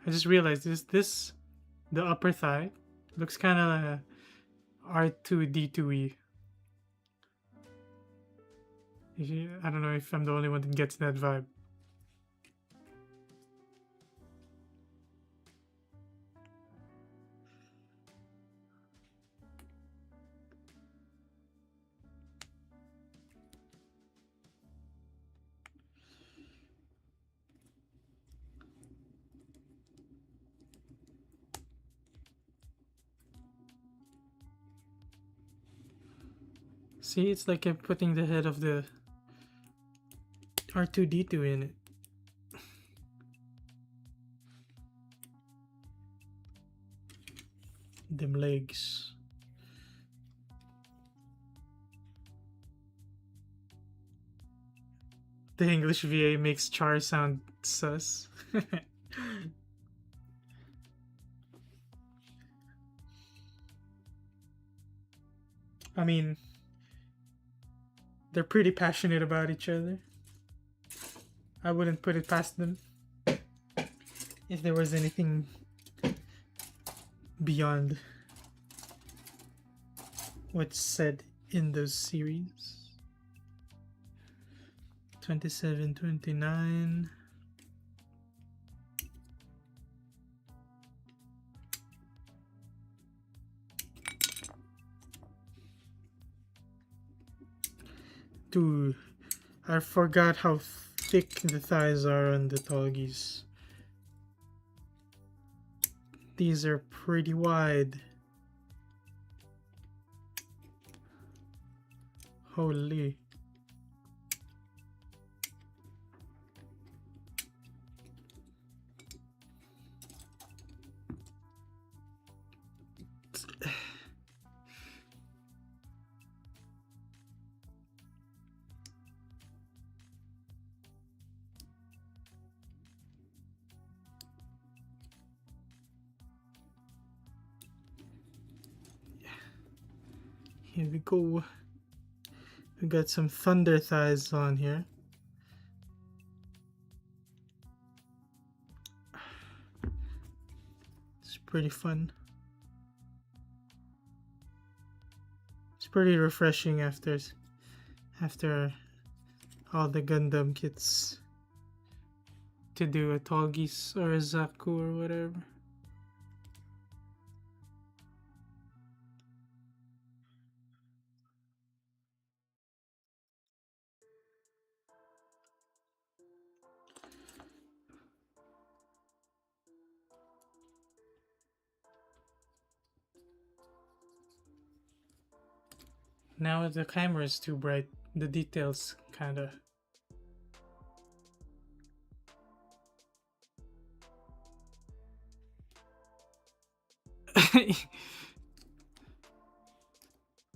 I just realized the upper thigh looks kind of R2D2E. I don't know if I'm the only one that gets that vibe. See, it's like I'm putting the head of the R2D2 in it. Them legs. The English VA makes Char sound sus. I mean, they're pretty passionate about each other. I wouldn't put it past them if there was anything beyond what's said in those series. 27, 29. Dude, I forgot how thick the thighs are on the TAllgeese. These are pretty wide. Holy. Here we go. We got some thunder thighs on here. It's pretty fun. It's pretty refreshing after all the Gundam kits to do a TAllgeese or a Zaku or whatever. Now the camera is too bright. The details kinda.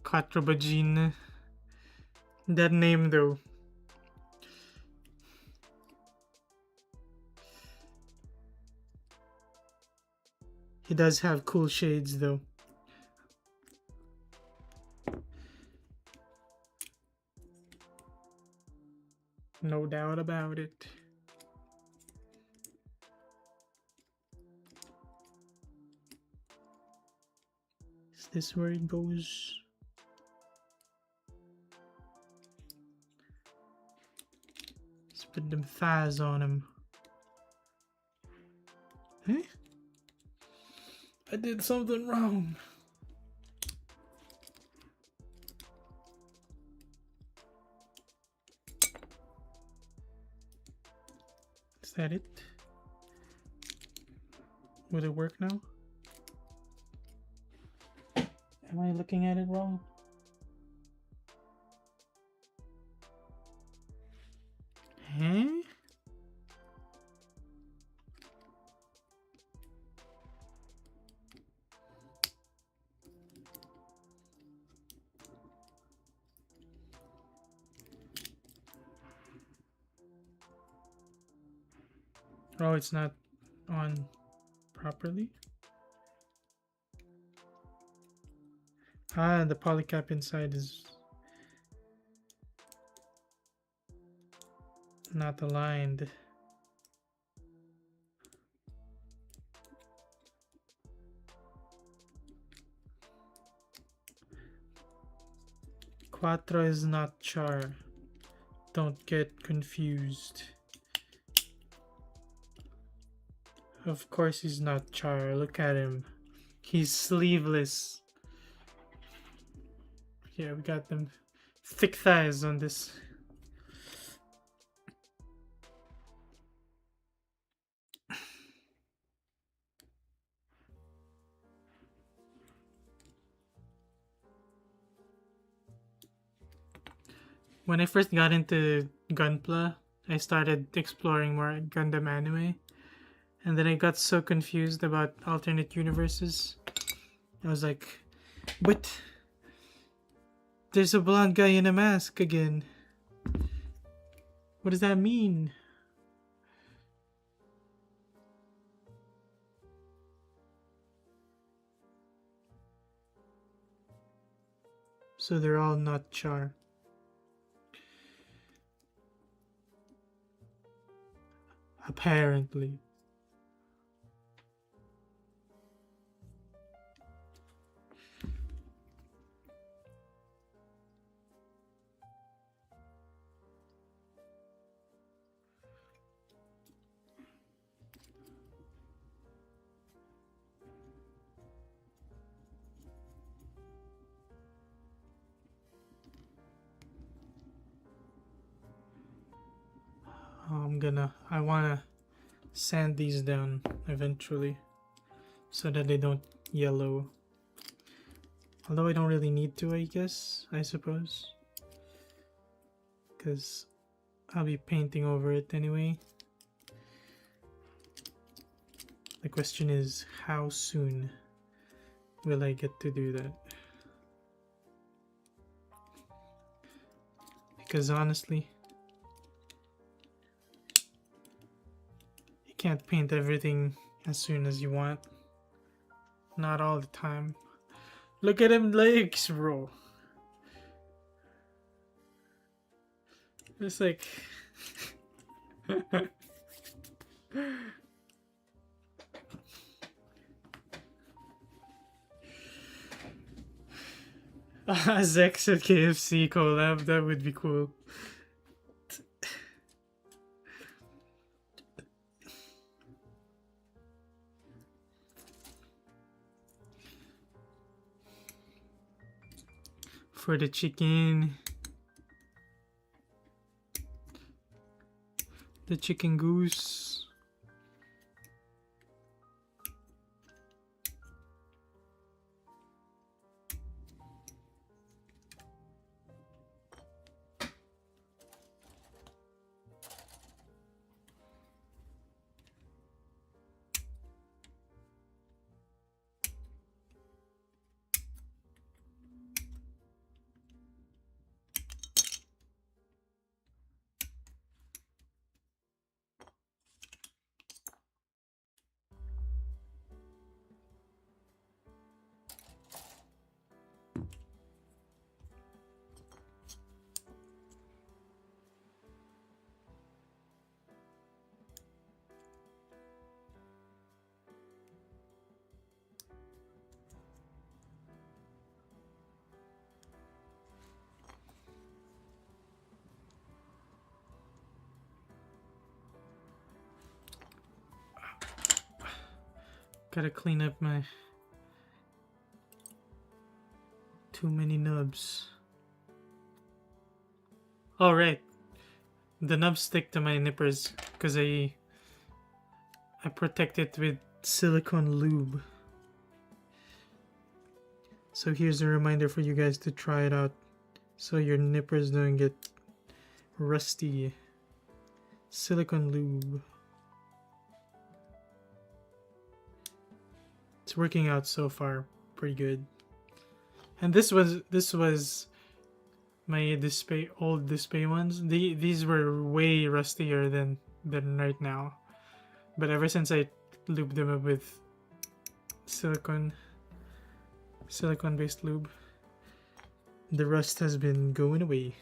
Quattrobagine. That name though. He does have cool shades though. No doubt about it. Is this where it goes? Let's put them thighs on him. Huh? I did something wrong. Is that it? Would it work now? Am I looking at it wrong? Huh? Oh, it's not on properly. Ah, the polycap inside is not aligned. Quattro is not char. Don't get confused. Of course he's not char. Look at him. He's sleeveless. Yeah, we got them thick thighs on this. When I first got into Gunpla, I started exploring more Gundam anime. And then I got so confused about alternate universes. I was like, but there's a blonde guy in a mask again. What does that mean? So they're all not char. Apparently. I wanna sand these down eventually so that they don't yellow. Although I don't really need to, I suppose. Because I'll be painting over it anyway. The question is, how soon will I get to do that? Because honestly, you can't paint everything as soon as you want. Not all the time. Look at them legs, bro. It's like... Zex at KFC collab, that would be cool. For the chicken. The chicken goose. Gotta clean up my too many nubs. Oh right, the nubs stick to my nippers because I protect it with silicone lube. So here's a reminder for you guys to try it out so your nippers don't get rusty. Silicone lube. It's working out so far pretty good. And this was my display, old display ones. These were way rustier than right now. But ever since I lubed them up with silicone based lube, the rust has been going away.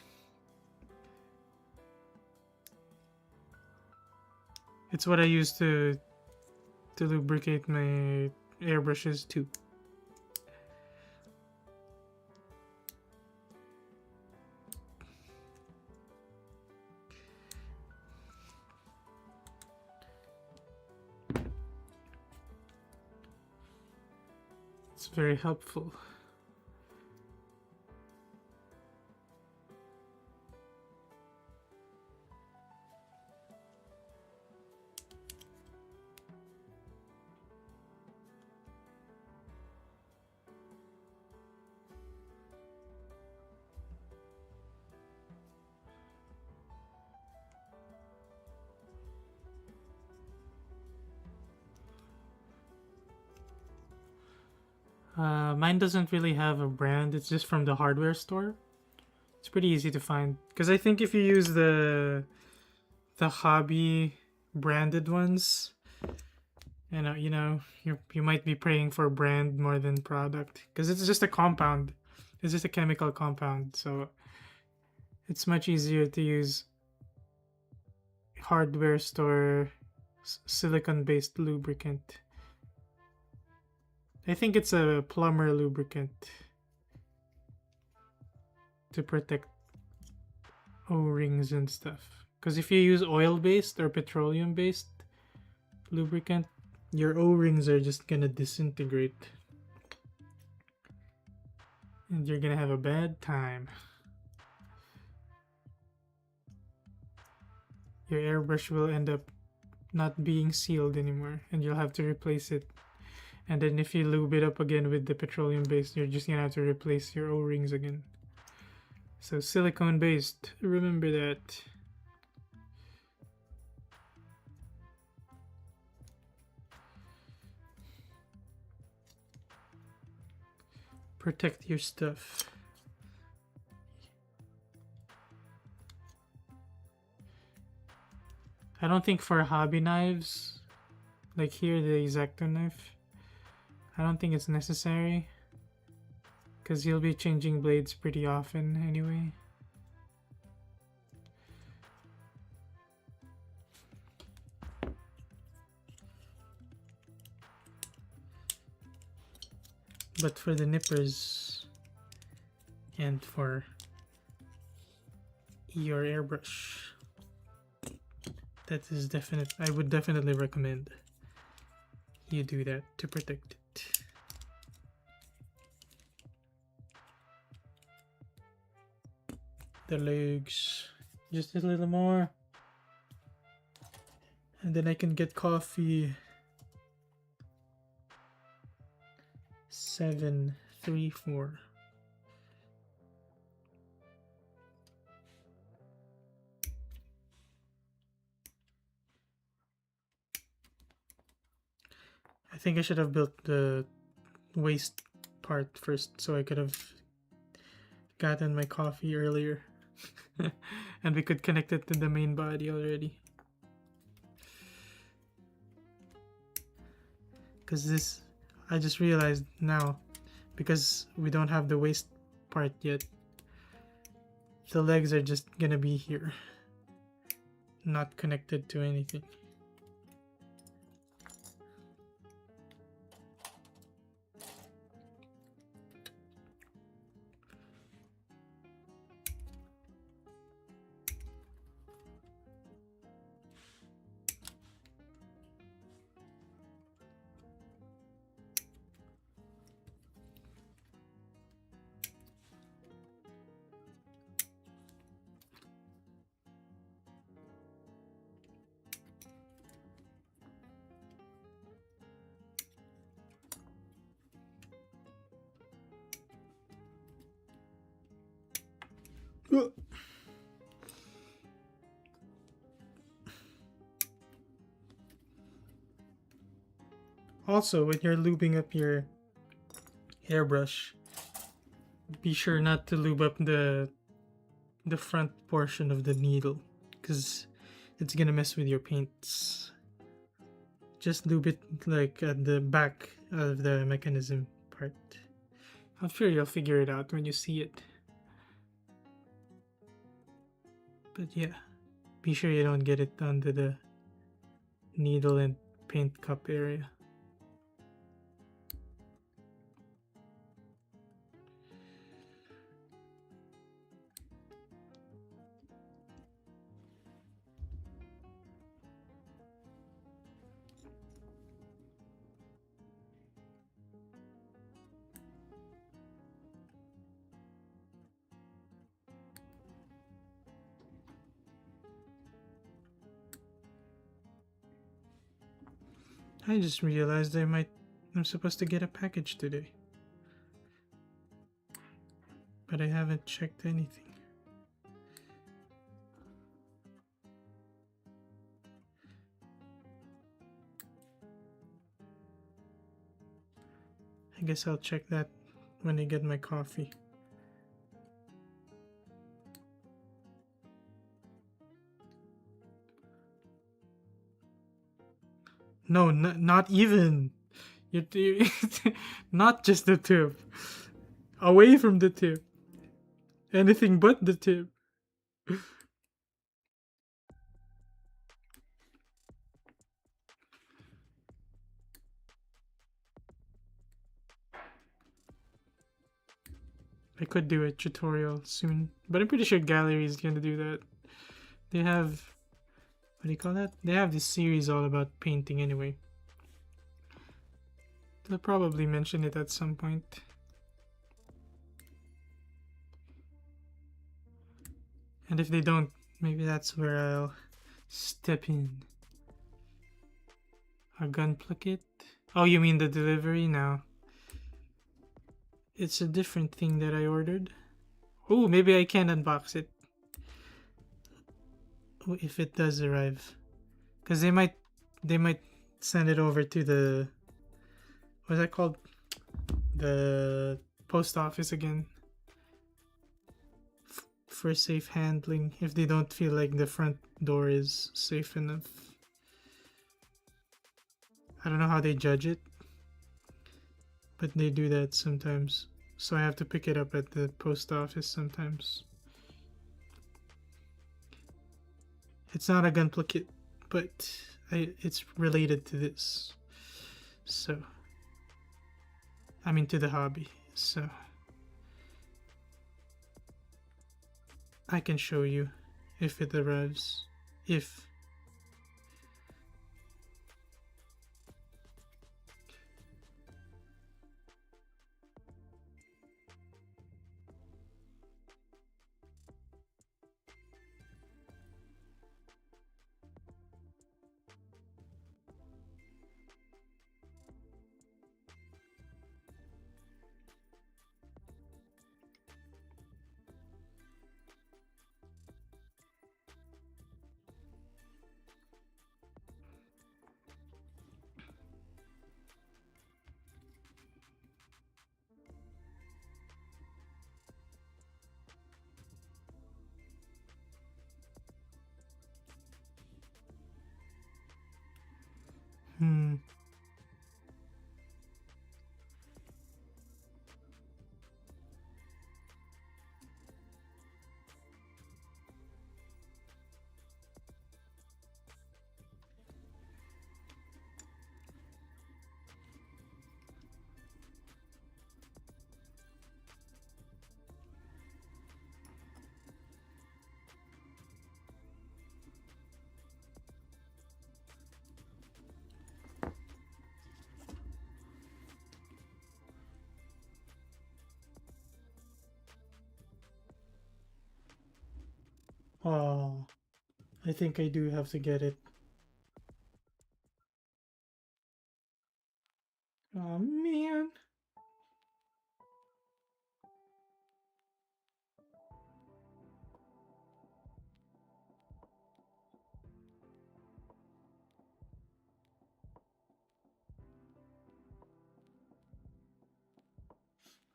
It's what I use to lubricate my airbrushes too. It's very helpful. Mine doesn't really have a brand. It's just from the hardware store. It's pretty easy to find. Because I think if you use the hobby branded ones, you might be praying for brand more than product. Because it's just a compound. It's just a chemical compound. So it's much easier to use hardware store silicone-based lubricant. I think it's a plumber lubricant to protect O-rings and stuff. Because if you use oil-based or petroleum-based lubricant, your O-rings are just gonna disintegrate. And you're gonna have a bad time. Your airbrush will end up not being sealed anymore, and you'll have to replace it. And then if you lube it up again with the petroleum based, you're just gonna have to replace your O-rings again. So silicone based, remember that. Protect your stuff. I don't think for hobby knives, like here the X-Acto knife, I don't think it's necessary, because you'll be changing blades pretty often anyway. But for the nippers and for your airbrush, that is definite. I would definitely recommend you do that to protect it. The legs, just a little more, and then I can get coffee. 734. I think I should have built the waist part first so I could have gotten my coffee earlier. And we could connect it to the main body already. Because this, I just realized now, because we don't have the waist part yet, the legs are just gonna be here, not connected to anything. Also, when you're lubing up your hairbrush, be sure not to lube up the front portion of the needle, because it's gonna mess with your paints. Just lube it like at the back of the mechanism part. I'm sure you'll figure it out when you see it. But yeah, be sure you don't get it under the needle and paint cup area. I just realized I'm supposed to get a package today. But I haven't checked anything. I guess I'll check that when I get my coffee. No, not even. You not just the tube. Away from the tube. Anything but the tube. I could do a tutorial soon, but I'm pretty sure Gallery is gonna do that. They have, what do you call that? They have this series all about painting anyway. They'll probably mention it at some point. And if they don't, maybe that's where I'll step in. A Gunpla kit? Oh, you mean the delivery now? It's a different thing that I ordered. Oh, maybe I can unbox it. If it does arrive. Because they might send it over to the, what's that called? The post office again. For safe handling, if they don't feel like the front door is safe enough. I don't know how they judge it, but they do that sometimes. So I have to pick it up at the post office sometimes. It's not a Gunpla kit, but it's related to this. So, I mean to the hobby. So, I can show you if it arrives. If. Oh, I think I do have to get it. Oh man.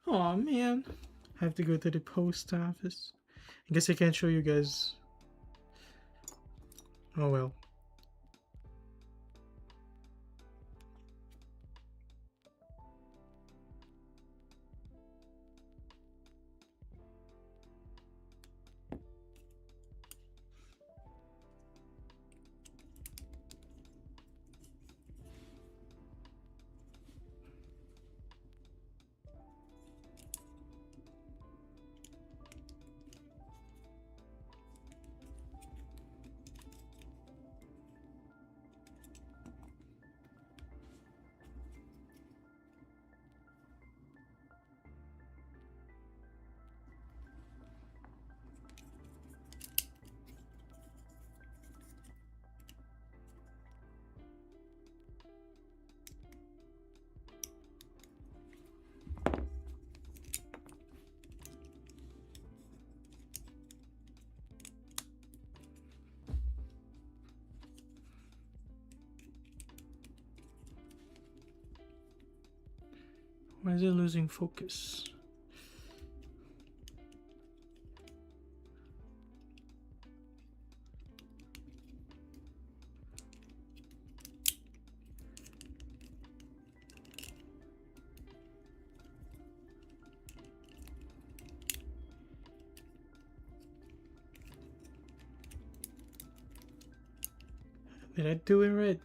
Oh man, I have to go to the post office. I guess I can't show you guys. Oh well. Why is it losing focus? Did I do it right?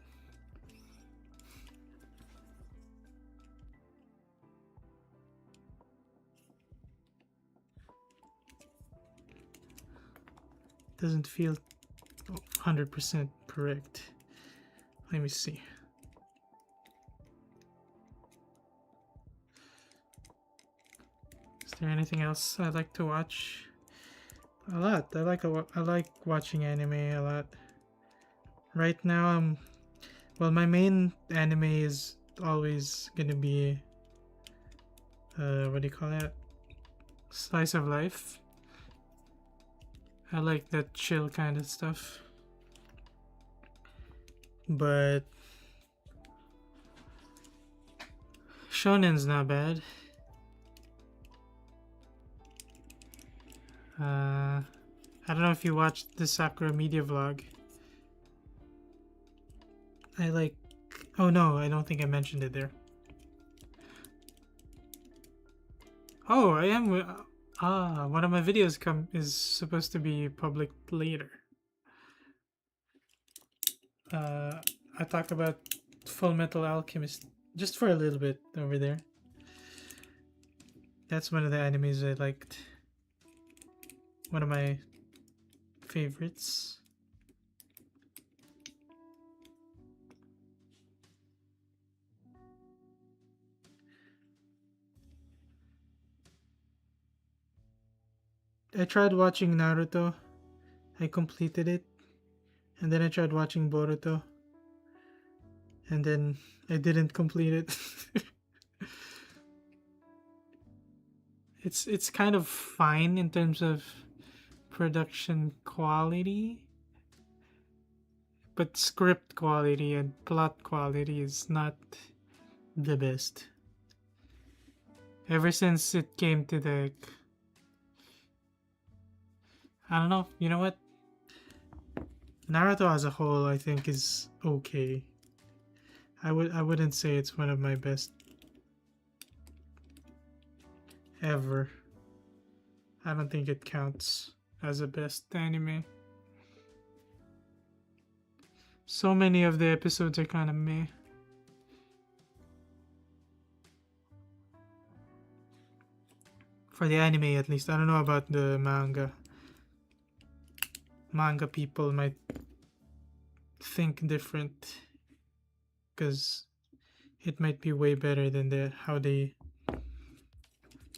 Doesn't feel 100% correct. Let me see. Is there anything else I like to watch? A lot. I like watching anime a lot. Right now, well, my main anime is always gonna be what do you call that? Slice of life. I like that chill kind of stuff. But shonen's not bad. I don't know if you watched the Sakura Media vlog. I like... Oh no, I don't think I mentioned it there. Oh, I am... one of my videos is supposed to be public later. I talk about Full Metal Alchemist just for a little bit over there. That's one of the animes I liked. One of my favorites. I tried watching Naruto. I completed it. And then I tried watching Boruto. And then I didn't complete it. It's kind of fine in terms of production quality. But script quality and plot quality is not the best. Ever since it came to the... I don't know, you know what? Naruto as a whole I think is okay. I wouldn't say it's one of my best ever. I don't think it counts as a best anime. So many of the episodes are kind of meh. For the anime at least. I don't know about the manga. Manga people might think different. Because it might be way better than how they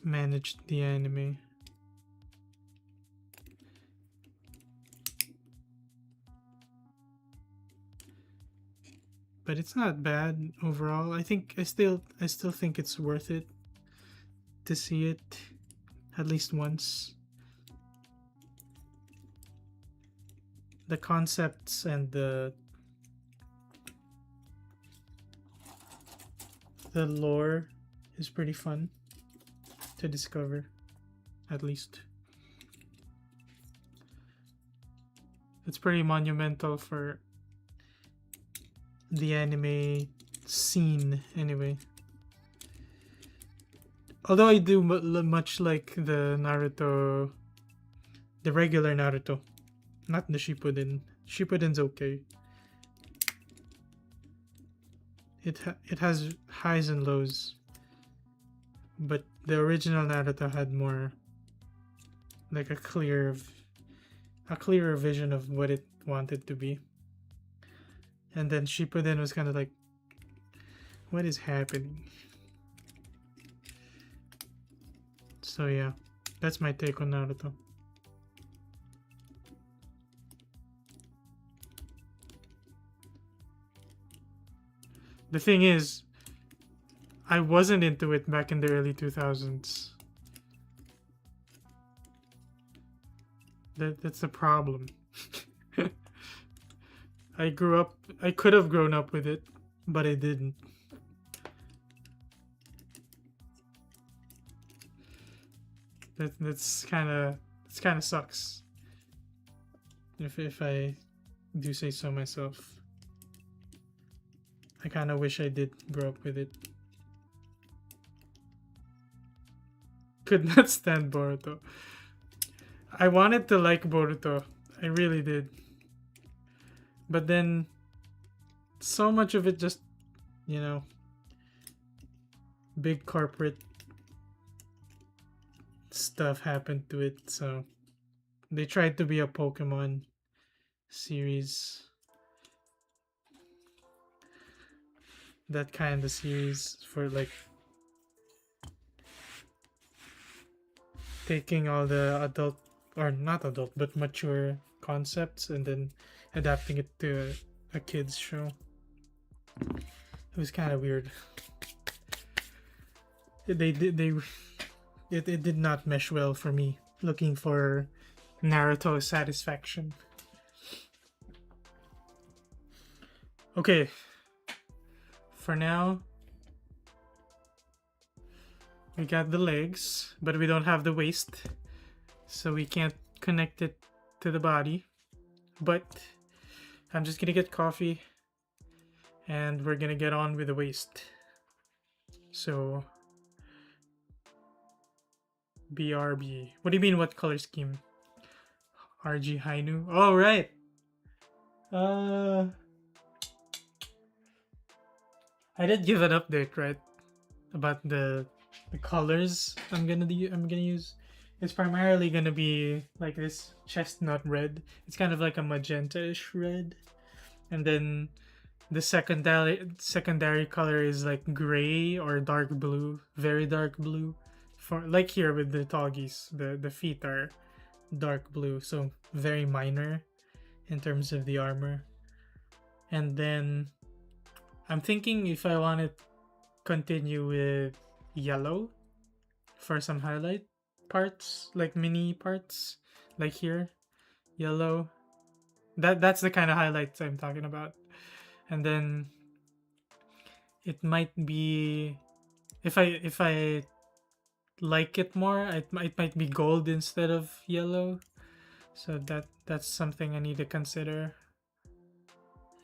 managed the anime. But it's not bad overall. I still think it's worth it to see it at least once. The concepts and the lore is pretty fun. to discover, at least. It's pretty monumental for the anime scene, anyway. Although I do much like the Naruto, the regular Naruto, not the Shippuden. Shippuden's okay. It has highs and lows, but the original Naruto had more like a clearer vision of what it wanted to be. And then Shippuden was kind of like, what is happening? So yeah, that's my take on Naruto. The thing is, I wasn't into it back in the early 2000s. That's the problem. I could have grown up with it, but I didn't. It's kind of sucks. If I do say so myself. I kind of wish I did grow up with it. Could not stand Boruto. I wanted to like Boruto. I really did. But then, so much of it just, you know, big corporate stuff happened to it. So, they tried to be a Pokemon series. That kind of series for like taking all the adult, or not adult, but mature concepts and then adapting it to a kid's show. It was kind of weird. It did not mesh well for me, looking for Naruto satisfaction. Okay. For now, we got the legs, but we don't have the waist, so we can't connect it to the body. But I'm just gonna get coffee, and we're gonna get on with the waist. So, BRB. What do you mean, what color scheme? RG Hainu. Oh, right! I did give an update, right, about the colors I'm gonna use. It's primarily gonna be like this chestnut red. It's kind of like a magenta-ish red, and then the secondary color is like gray or dark blue, very dark blue. For like here with the TAllgeese, the feet are dark blue, so very minor in terms of the armor. And then I'm thinking if I want to continue with yellow for some highlight parts, like mini parts, like here, yellow. That's the kind of highlights I'm talking about. And then it might be, if I like it more, it might be gold instead of yellow. So that's something I need to consider.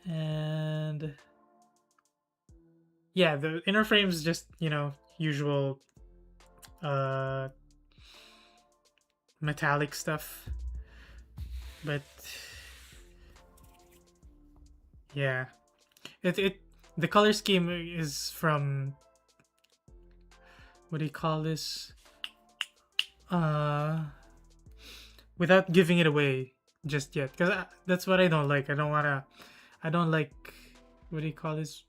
And yeah, the inner frame is just, you know, usual metallic stuff. But yeah, the color scheme is from, what do you call this? Without giving it away just yet, because that's what I don't like. I don't like, what do you call this?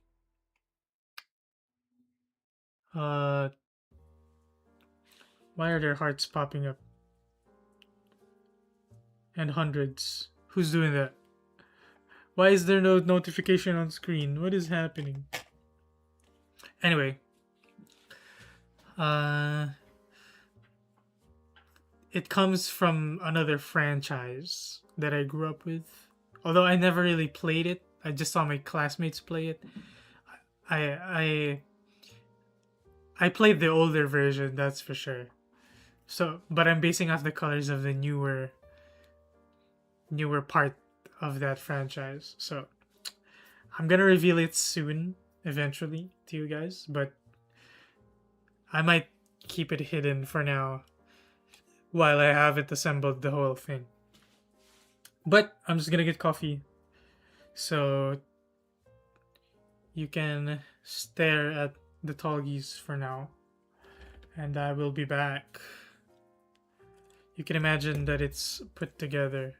Why are there hearts popping up? And hundreds. Who's doing that? Why is there no notification on screen? What is happening? Anyway. It comes from another franchise that I grew up with. Although I never really played it. I just saw my classmates play it. I played the older version, that's for sure. So, but I'm basing off the colors of the newer part of that franchise. So I'm gonna reveal it soon, eventually, to you guys, but I might keep it hidden for now while I haven't assembled the whole thing. But I'm just gonna get coffee so you can stare at the TAllgeese for now, and I will be back. You can imagine that it's put together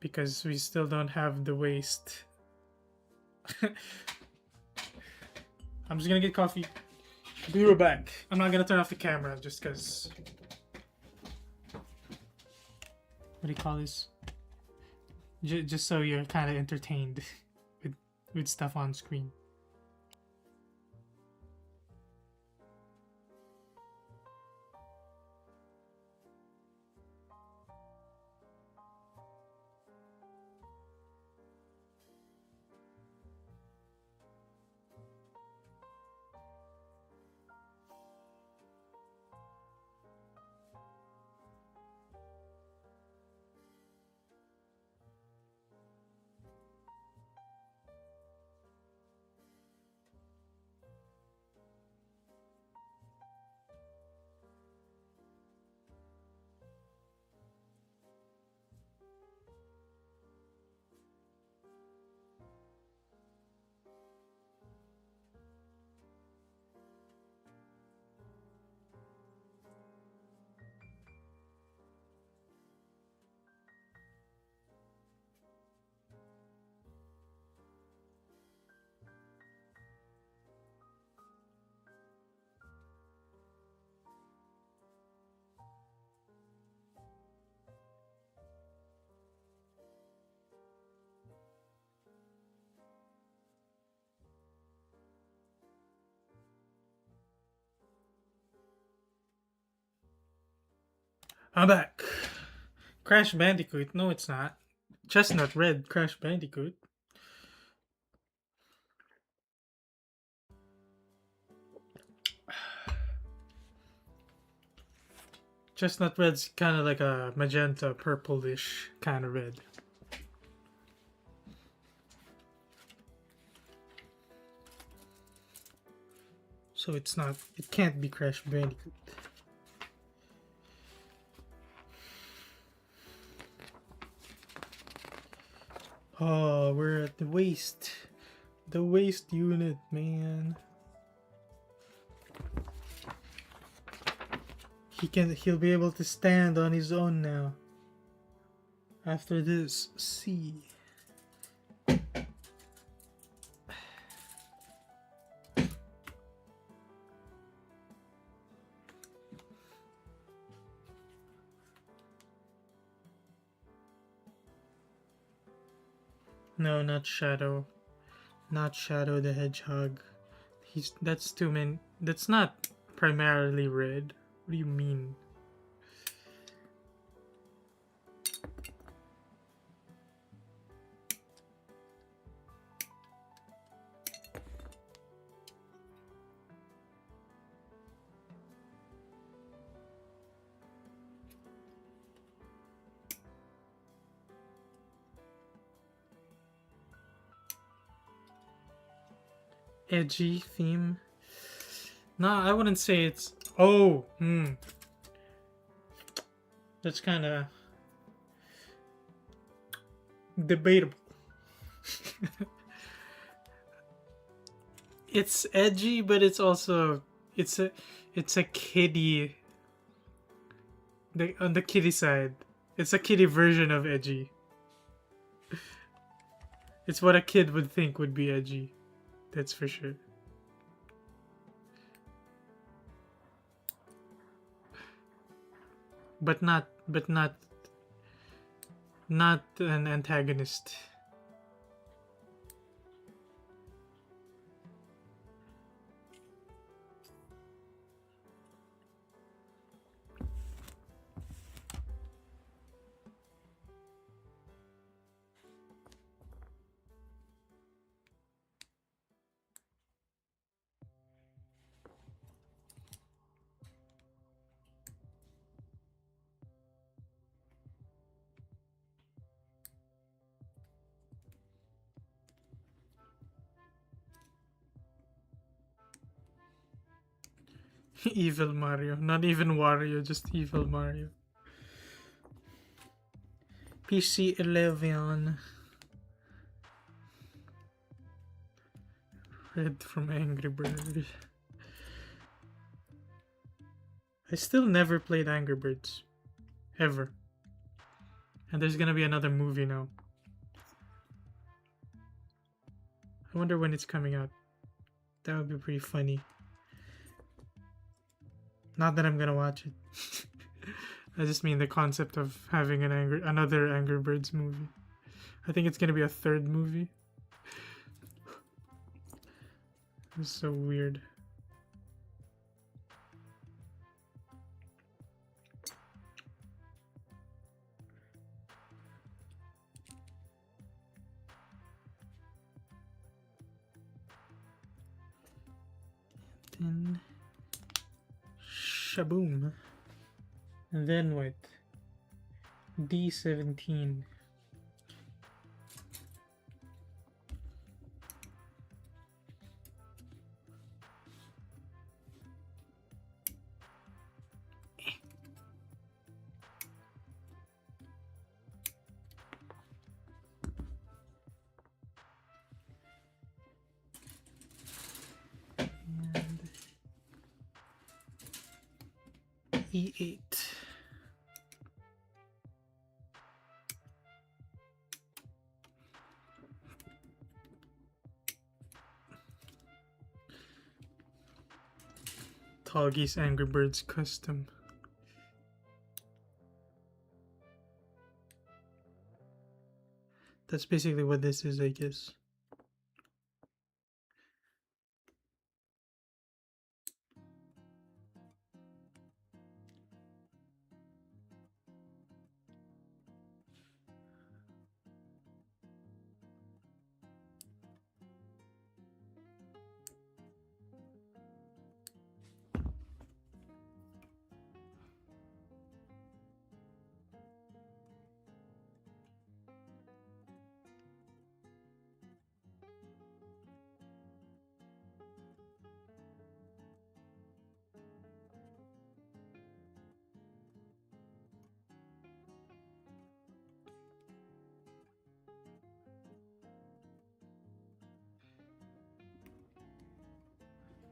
because we still don't have the waste. I'm just gonna get coffee. Be right back. I'm not gonna turn off the camera just because. What do you call this? Just so you're kind of entertained with stuff on screen. I'm back. Crash Bandicoot. No, it's not. Chestnut Red Crash Bandicoot. Chestnut Red's kind of like a magenta purplish kind of red. So it's not. It can't be Crash Bandicoot. Oh, we're at the waste. The waste unit, man. He'll be able to stand on his own now. After this, see. No, not Shadow. Not Shadow the Hedgehog. That's too many. That's not primarily red. What do you mean? Edgy theme? No, I wouldn't say it's. Oh, that's kind of debatable. It's edgy, but it's also it's a kiddie. On the kiddie side, it's a kiddie version of edgy. It's what a kid would think would be edgy. That's for sure. But not an antagonist. Evil Mario. Not even Wario, just Evil Mario. PC 11. Red from Angry Birds. I still never played Angry Birds. Ever. And there's gonna be another movie now. I wonder when it's coming out. That would be pretty funny. Not that I'm gonna watch it. I just mean the concept of having another Angry Birds movie. I think it's gonna be a third movie. It's so weird. Then shaboom. And then what? D17. E8. TAllgeese Angry Birds custom. That's basically what this is, I guess.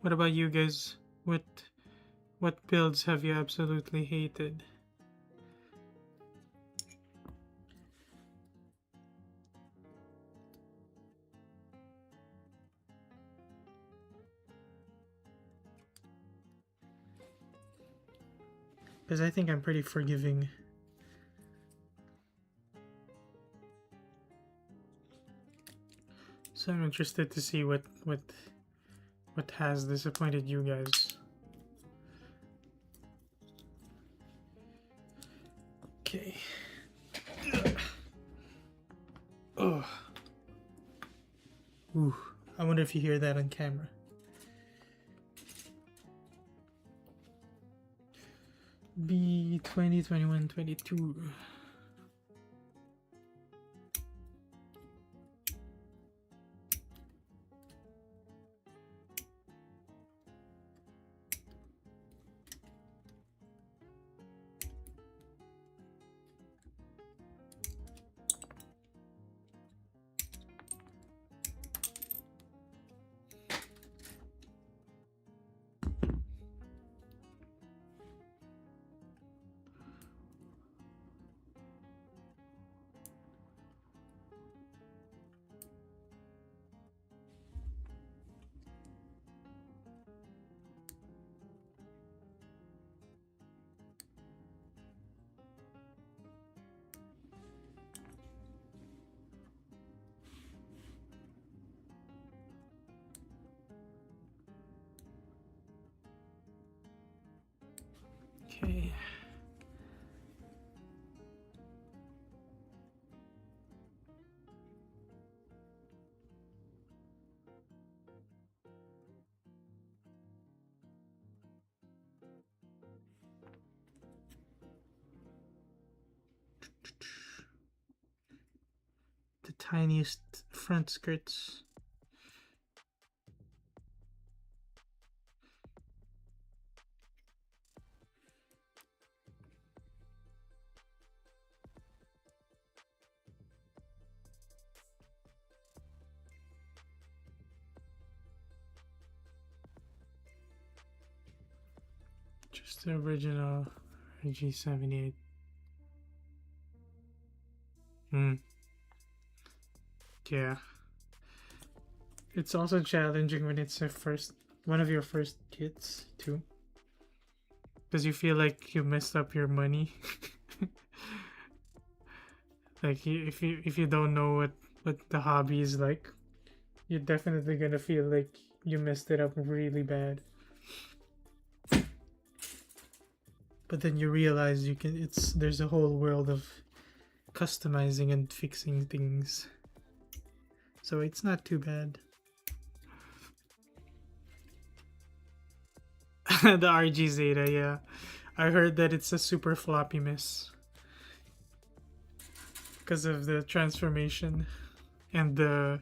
What about you guys? What builds have you absolutely hated? Because I think I'm pretty forgiving. So I'm interested to see what has disappointed you guys. Okay. Oh. Ooh. I wonder if you hear that on camera. B20, 21, 22. Okay. The tiniest front skirts. Just the original RG78. Yeah. It's also challenging when it's one of your first kits too. Because you feel like you messed up your money. Like if you don't know what the hobby is like, you're definitely gonna feel like you messed it up really bad. But then you realize there's a whole world of customizing and fixing things. So it's not too bad. The RG Zeta, yeah. I heard that it's a super floppy mess. Because of the transformation and the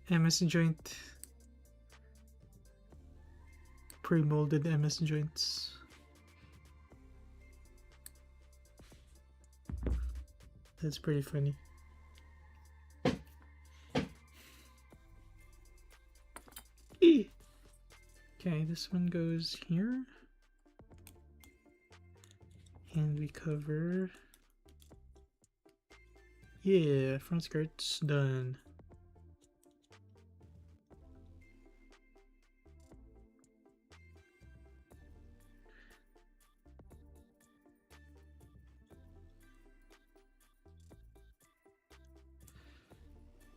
MS joint. Pre-molded MS joints. That's pretty funny. Okay, this one goes here. And we cover... Yeah, front skirt's done.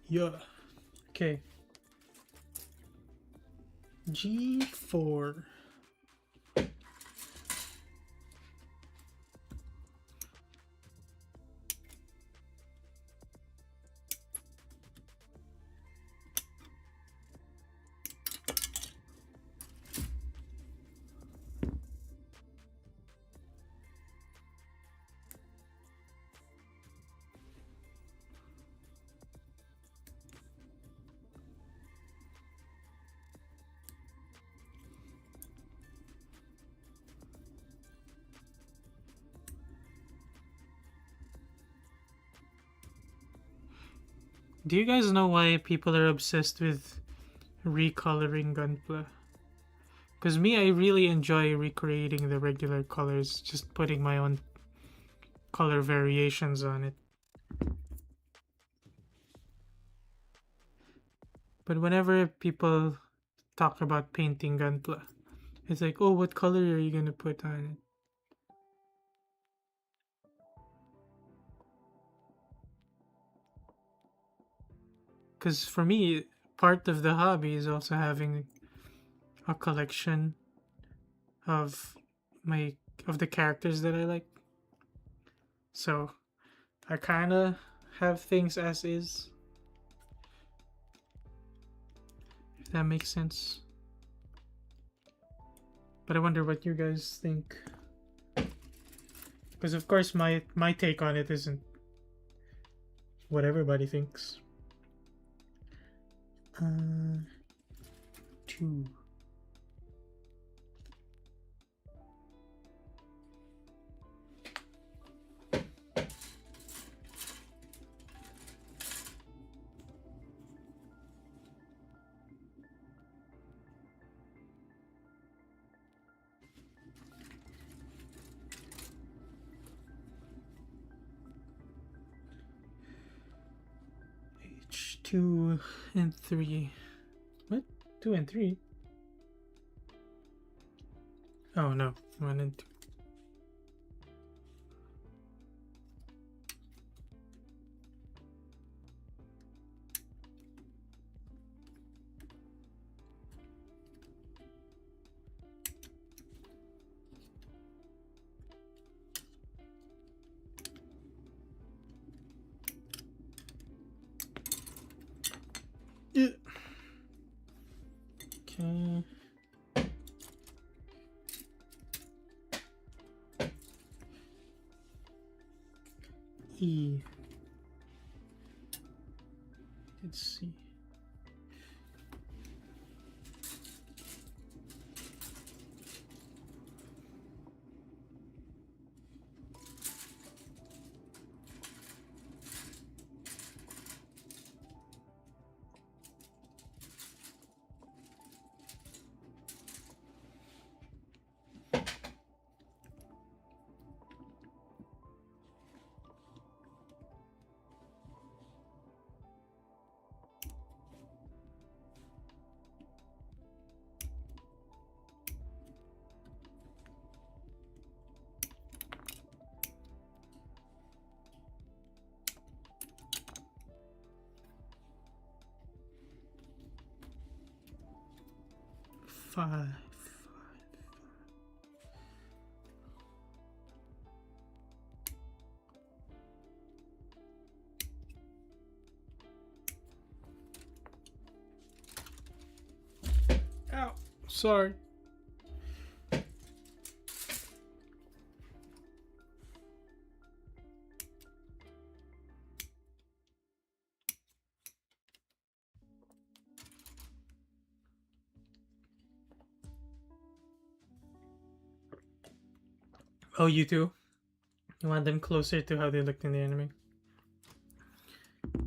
Yeah. Okay. G4. Do you guys know why people are obsessed with recoloring Gunpla? Because me, I really enjoy recreating the regular colors, just putting my own color variations on it. But whenever people talk about painting Gunpla, it's like, oh, what color are you gonna put on it? Because for me, part of the hobby is also having a collection of the characters that I like. So I kind of have things as is, if that makes sense. But I wonder what you guys think, because of course my take on it isn't what everybody thinks. 2. H2 and 3. What? 2 and 3? Oh no, 1 and 2. Yeah. Okay. E. Let's see. 5. Ow, sorry. Oh, you too? You want them closer to how they looked in the anime?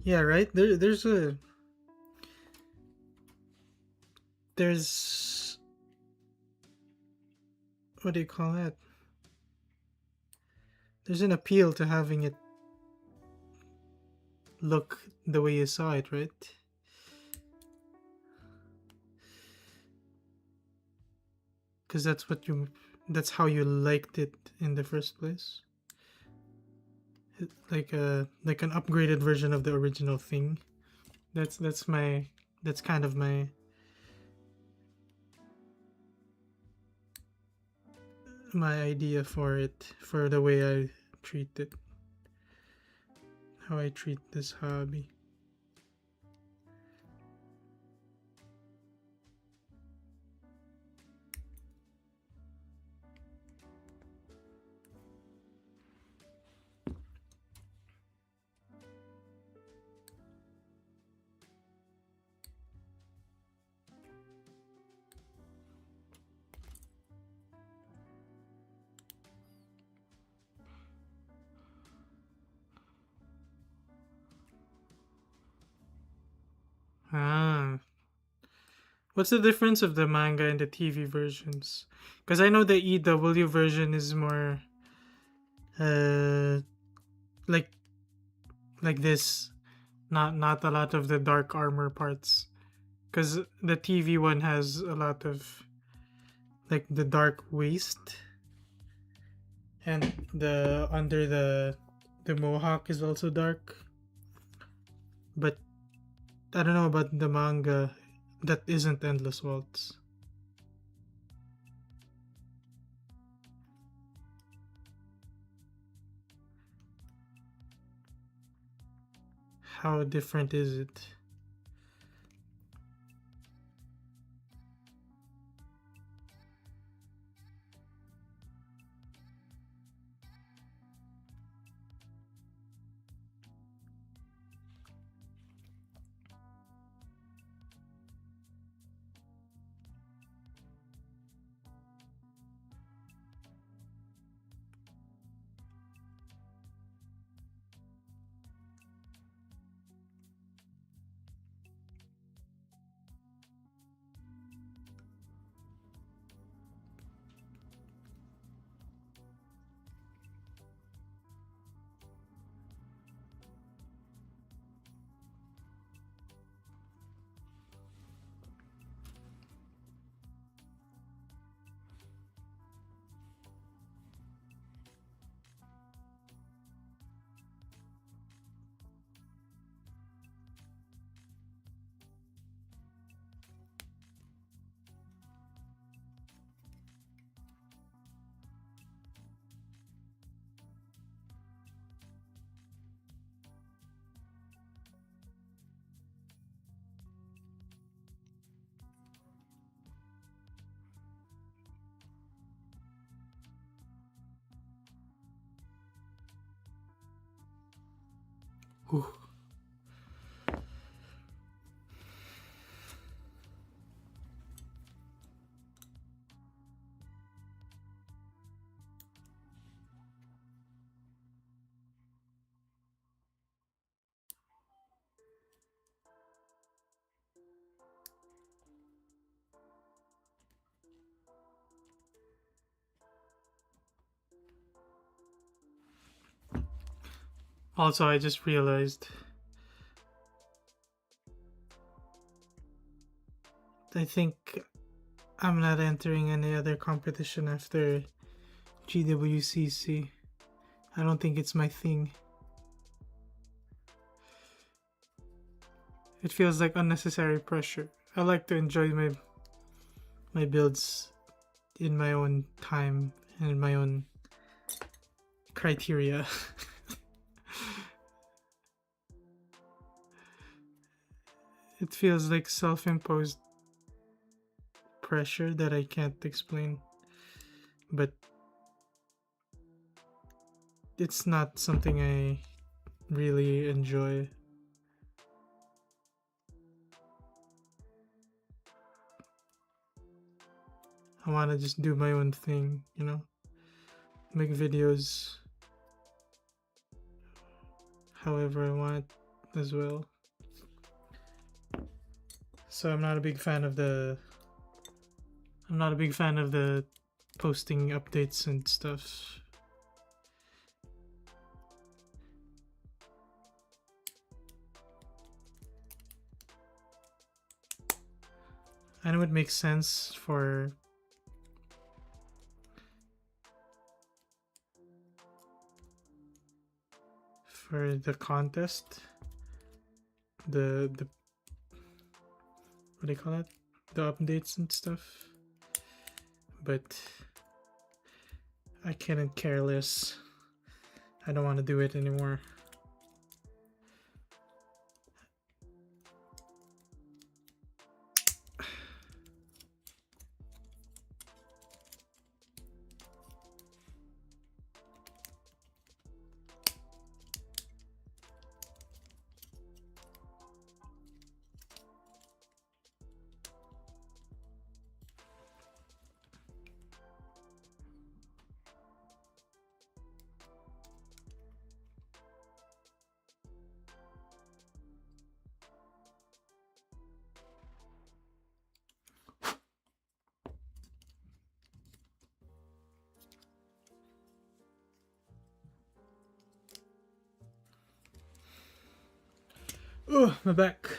Yeah, right? There's what do you call that? There's an appeal to having it look the way you saw it, right? Because that's how you liked it in the first place. Like an upgraded version of the original thing. That's kind of my idea for it, for the way I treat it, how I treat this hobby. Ah. What's the difference of the manga and the TV versions? Because I know the EW version is more uh like this, not a lot of the dark armor parts. Because the TV one has a lot of like the dark waist, and the under the mohawk is also dark. But I don't know about the manga that isn't Endless Waltz. How different is it? Whew. Also, I just realized I think I'm not entering any other competition after GWCC. I don't think it's my thing. It feels like unnecessary pressure. I like to enjoy my builds in my own time and my own criteria. It feels like self-imposed pressure that I can't explain, but it's not something I really enjoy. I want to just do my own thing, you know, make videos however I want as well. So I'm not a big fan of the posting updates and stuff. I know it makes sense for the contest, the what do you call it, the updates and stuff, but I couldn't care less. I don't want to do it anymore. Oh, my back.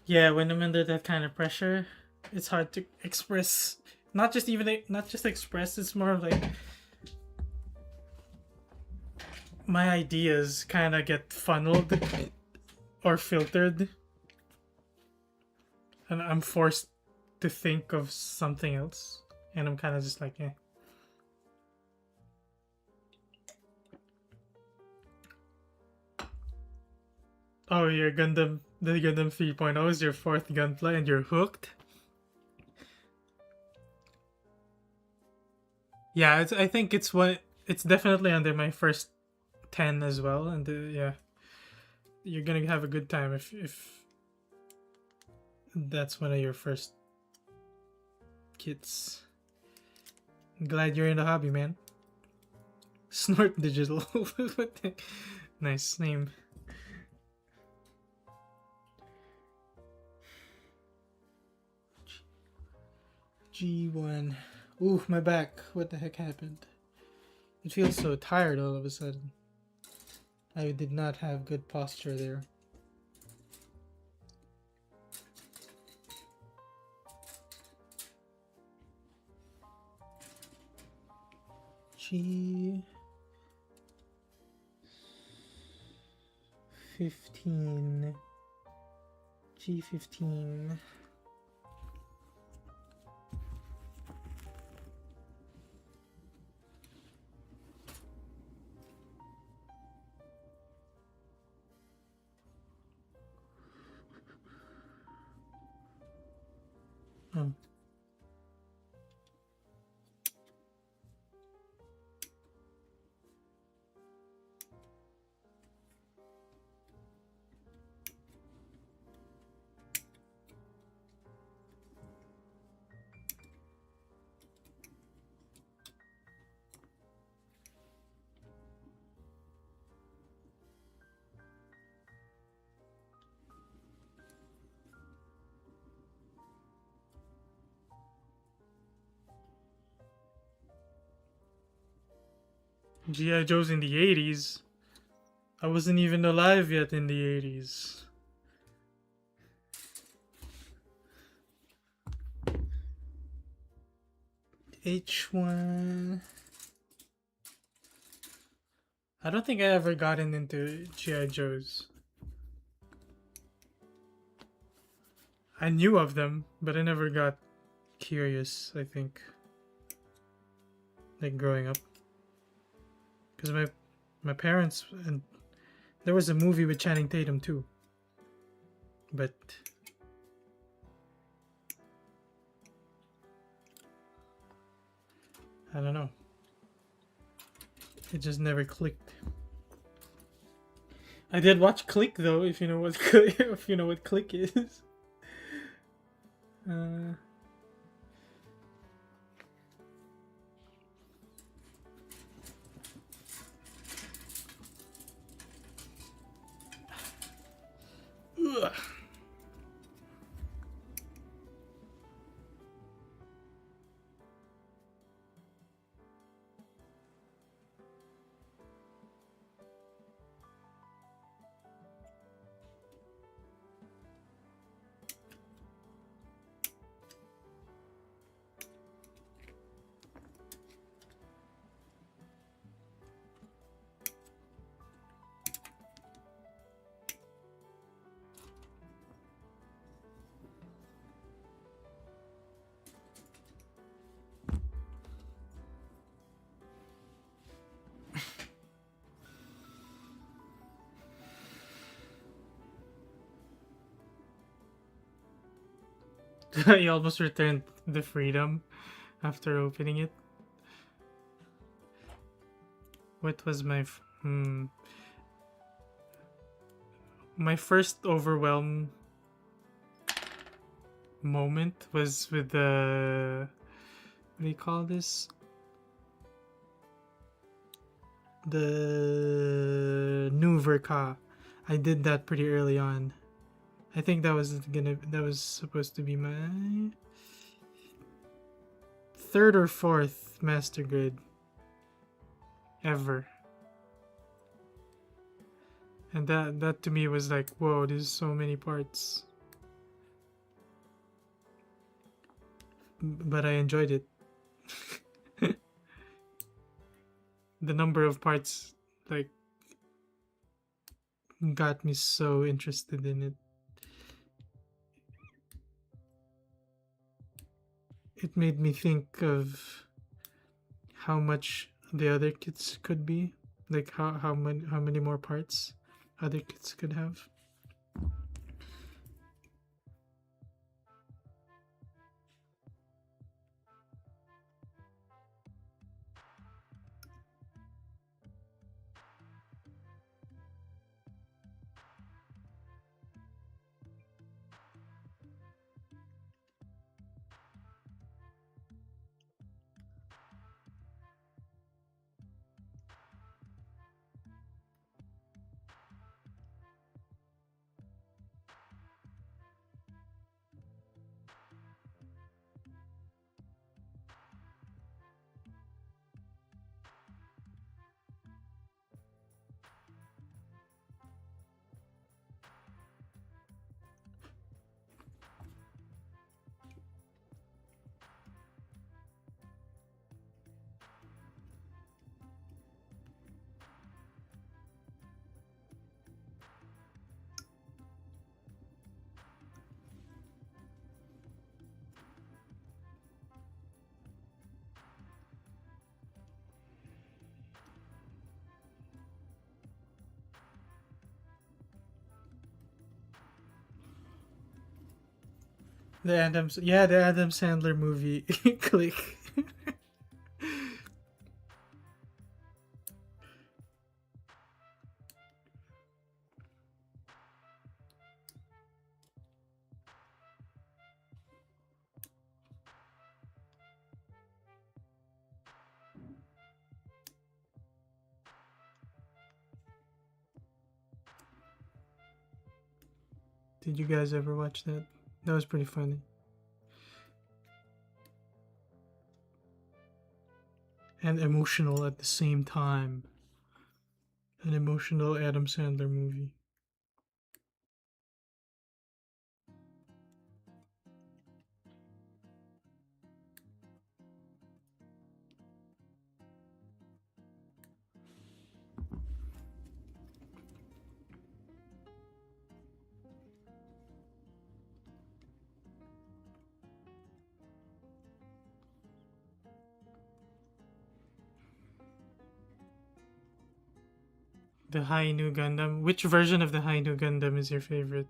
Yeah, when I'm under that kind of pressure, it's hard to express. Not just express. It's more of like my ideas kind of get funneled or filtered, and I'm forced to think of something else, and I'm kind of just like, eh. Oh, your the Gundam 3.0 is your 4th Gunpla and you're hooked? Yeah, I think it's definitely under my first 10 as well, and yeah, you're gonna have a good time if that's one of your first kits. I'm glad you're in the hobby, man. Snort Digital. Nice name. G1. Ooh, my back. What the heck happened? It feels so tired all of a sudden. I did not have good posture there. G15. G15. Oh. G.I. Joe's in the 80s. I wasn't even alive yet in the 80s. H1. I don't think I ever gotten into G.I. Joe's. I knew of them, but I never got curious, I think. Like growing up. Because my parents, and there was a movie with Channing Tatum too. But I don't know. It just never clicked. I did watch Click though, if you know what if you know what Click is. Ugh. You almost returned the freedom after opening it. What was my first overwhelm moment was with the, what do you call this? The new Verka. I did that pretty early on. I think that was supposed to be my third or fourth master grade ever. And that to me was like, whoa, there's so many parts. But I enjoyed it. The number of parts like got me so interested in it. It made me think of how much the other kits could be, like how many more parts other kits could have. The Adam Sandler movie. Click. Did you guys ever watch that? That was pretty funny. And emotional at the same time. An emotional Adam Sandler movie. The Hainu Gundam. Which version of the Hainu Gundam is your favorite?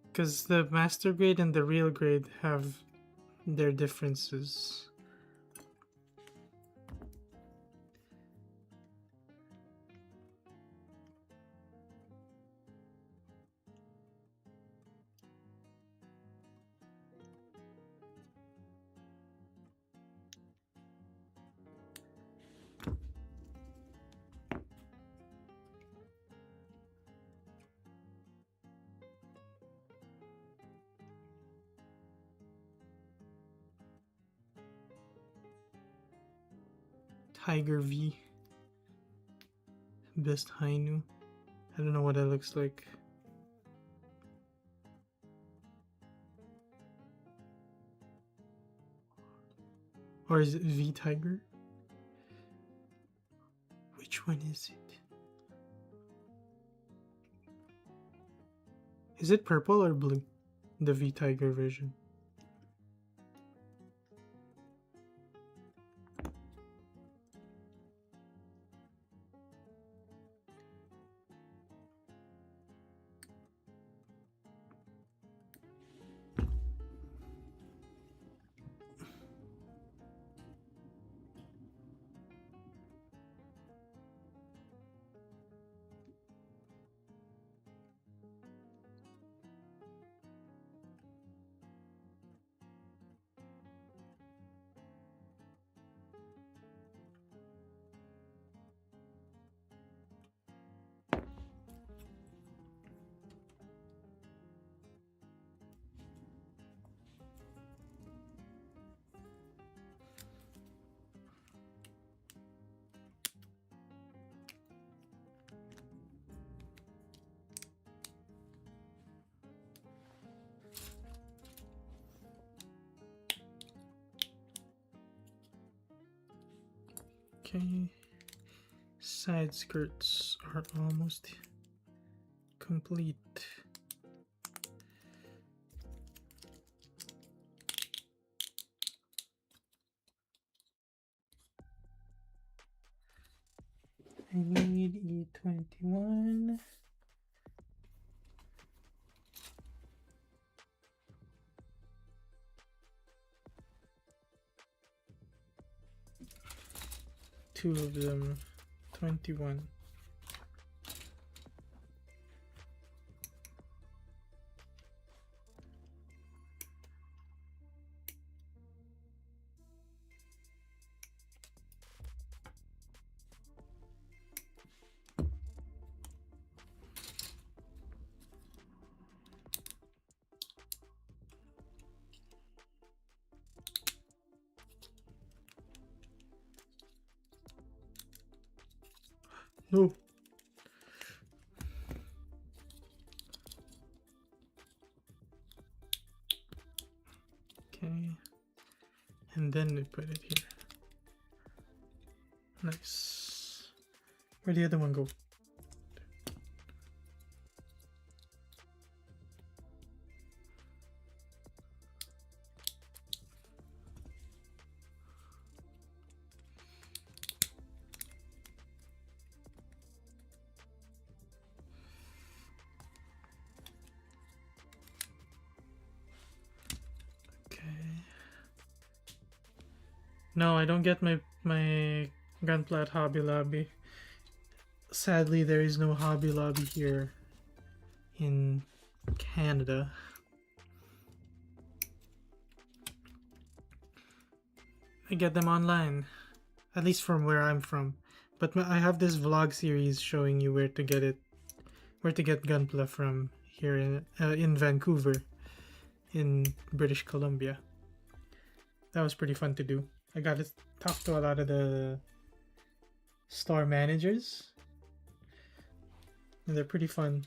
Because the Master Grade and the Real Grade have their differences. Tiger V. Best Hainu. I don't know what that looks like. Or is it V Tiger? Which one is it? Is it purple or blue? The V Tiger version. Okay, side skirts are almost complete. I need E21. Two of them, 21. No. Okay. And then we put it here. Nice. Where'd the other one go? No, I don't get my Gunpla at Hobby Lobby. Sadly, there is no Hobby Lobby here in Canada. I get them online, at least from where I'm from. But I have this vlog series showing you where to get it, where to get Gunpla from here in Vancouver, in British Columbia. That was pretty fun to do. I got to talk to a lot of the store managers, and they're pretty fun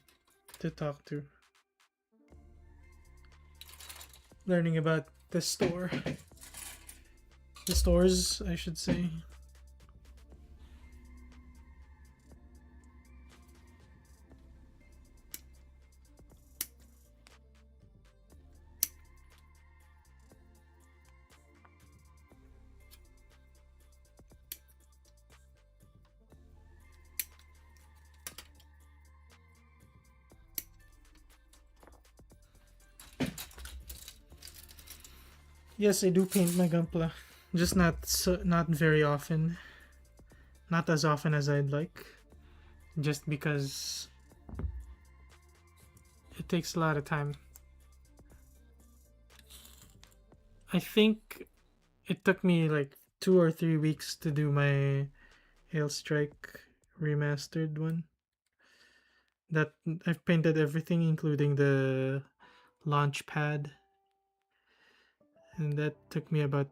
to talk to. Learning about the store. The stores, I should say. Yes, I do paint my Gunpla. Just not very often. Not as often as I'd like. Just because it takes a lot of time. I think it took me like 2 or 3 weeks to do my Hailstrike remastered one. That I've painted everything, including the launch pad, and that took me about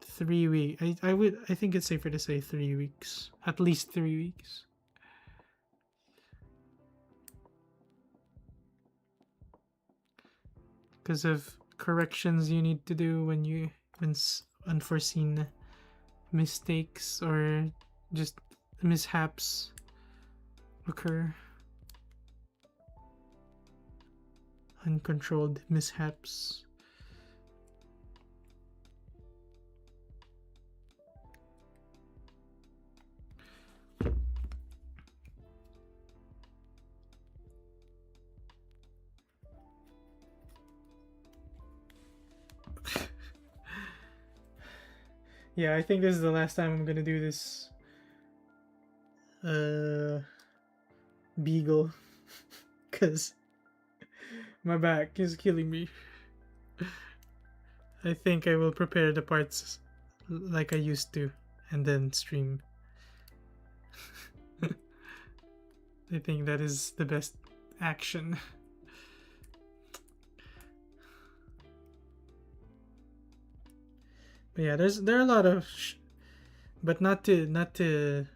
3 weeks. I think it's safer to say 3 weeks, at least 3 weeks. Because of corrections you need to do when unforeseen mistakes or just mishaps occur. Uncontrolled mishaps. Yeah, I think this is the last time I'm gonna do this beagle because my back is killing me. I think I will prepare the parts like I used to and then stream. I think that is the best action. But yeah, there are a lot of but not to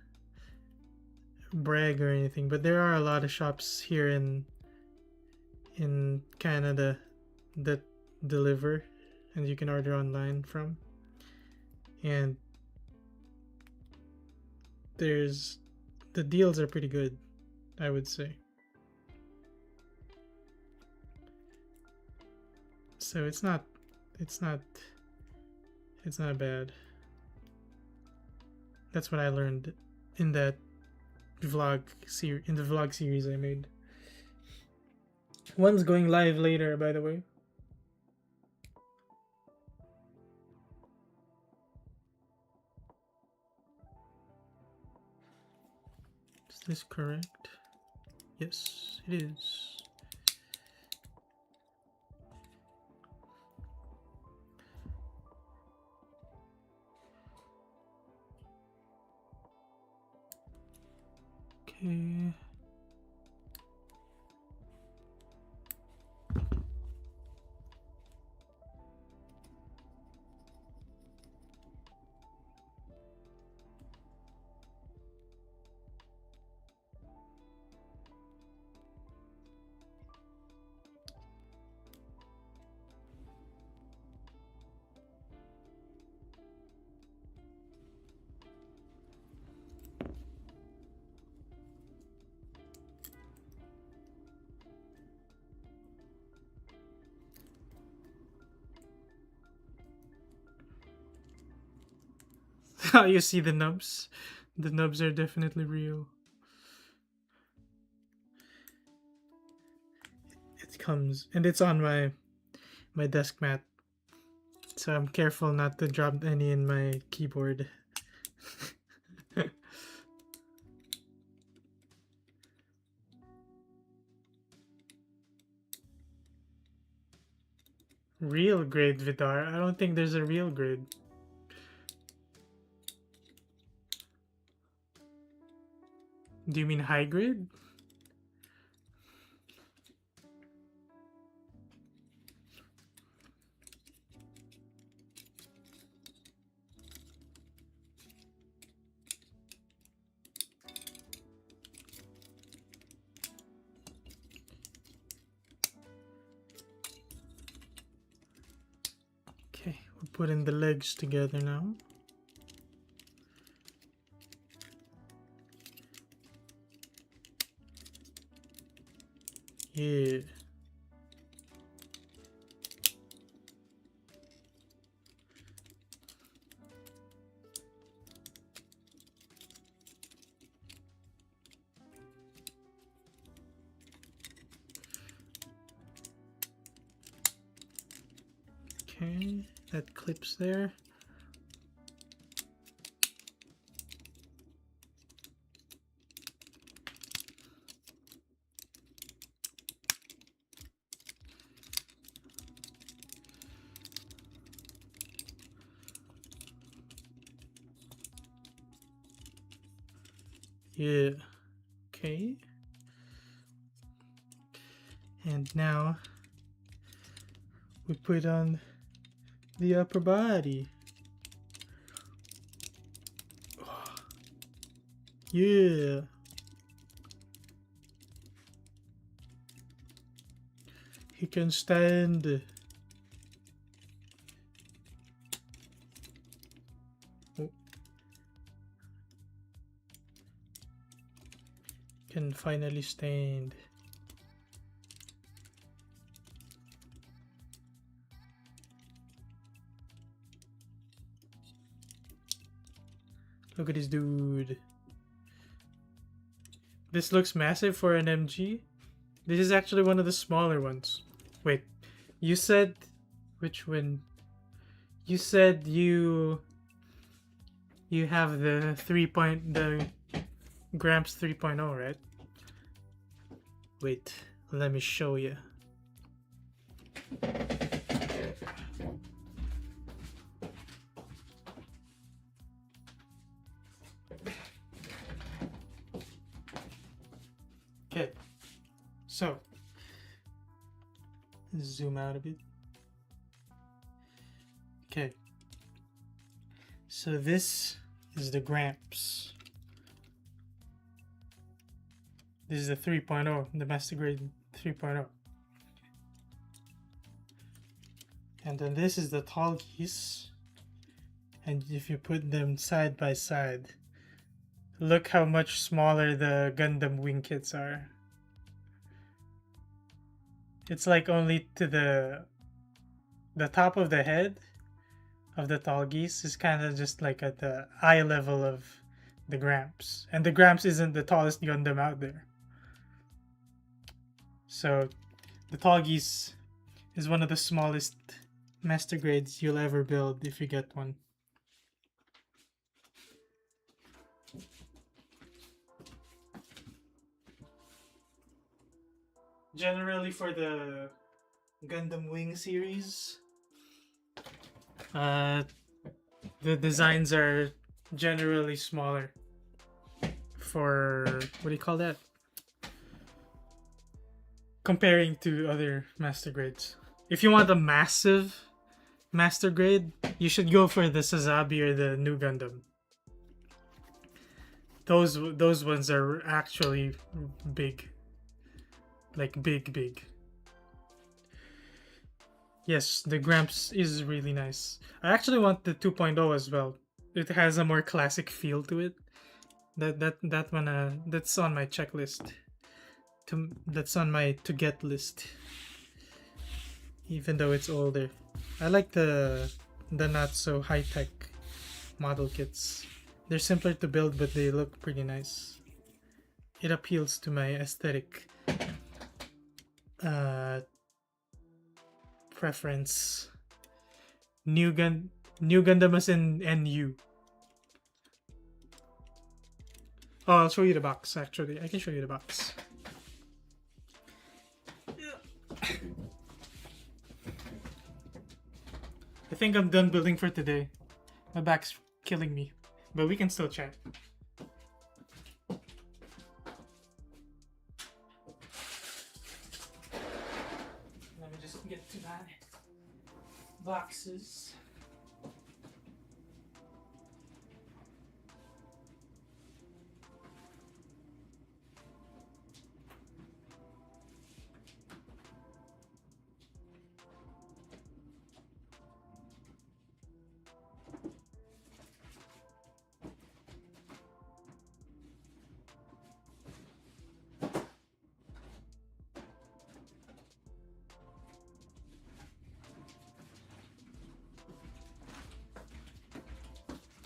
brag or anything, but there are a lot of shops here in Canada that deliver and you can order online from, and the deals are pretty good, I would say. So it's not bad. That's what I learned in that in the vlog series I made. One's going live later, by the way. Is this correct? Yes, it is. Okay. You see the nubs? The nubs are definitely real. It comes, and it's on my desk mat, so I'm careful not to drop any in my keyboard. Real grade Vidar? I don't think there's a real grade. Do you mean high grade? Okay, we're putting the legs together now. Yeah. Okay, set clips there. Yeah, okay. And now we put on the upper body. Yeah. He can stand. Oh. Can finally stand. Look at this dude. This looks massive for an MG. This is actually one of the smaller ones. Wait, you said which one? You said you have the the Gramps 3.0, right? Wait, let me show you. Okay, so zoom out a bit. Okay, so this is the Gramps. This is the 3.0, the master grade 3.0. And then this is the TAllgeese. And if you put them side by side, look how much smaller the Gundam wing kits are. It's like only to the top of the head of the TAllgeese is kind of just like at the eye level of the Gramps. And the Gramps isn't the tallest Gundam out there. So the TAllgeese is one of the smallest master grades you'll ever build if you get one. Generally for the Gundam Wing series, the designs are generally smaller for, what do you call that? Comparing to other master grades. If you want a massive master grade, you should go for the Sazabi or the New Gundam. Those ones are actually big. Like big. Yes, the Gramps is really nice. I actually want the 2.0 as well. It has a more classic feel to it. That one that's on my checklist. That's on my to get list. Even though it's older. I like the not so high-tech model kits. They're simpler to build, but they look pretty nice. It appeals to my aesthetic preference. New Gundam as in NU. Oh, I'll show you the box actually. I can show you the box. I think I'm done building for today. My back's killing me, but we can still chat. Let me just get to my boxes.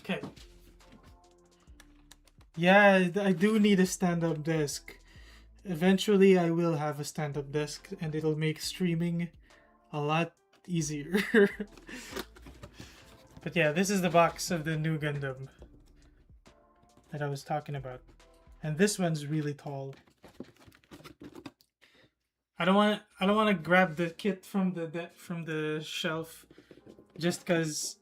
Okay. Yeah, I do need a stand-up desk. Eventually, I will have a stand-up desk, and it'll make streaming a lot easier. But yeah, this is the box of the new Gundam that I was talking about. And this one's really tall. I don't want to grab the kit from the shelf just cuz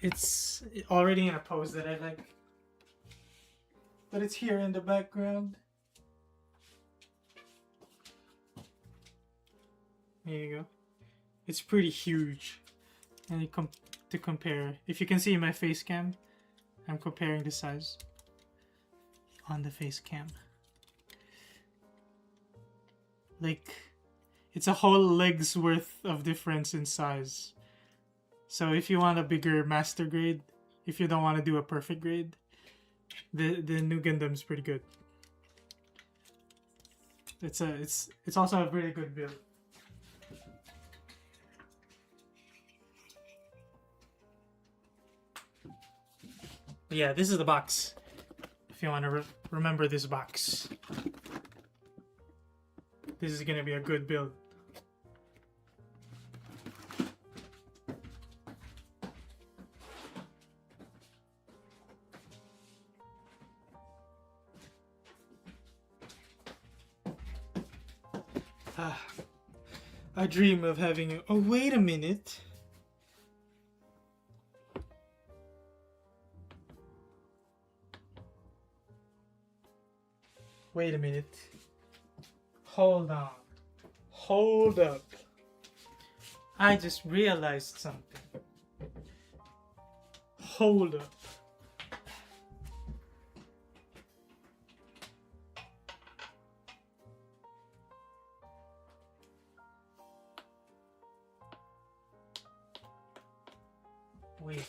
it's already in a pose that I like. But it's here in the background. There you go. It's pretty huge. And to compare, if you can see my face cam, I'm comparing the size on the face cam. Like, it's a whole leg's worth of difference in size. So if you want a bigger master grade, if you don't want to do a perfect grade, the new Gundam's pretty good. It's also a pretty good build. But yeah, this is the box. If you want to remember this box. This is gonna be a good build. I dream of having a... Oh, wait a minute. Wait a minute. Hold on. Hold up. I just realized something. Hold up. Wait.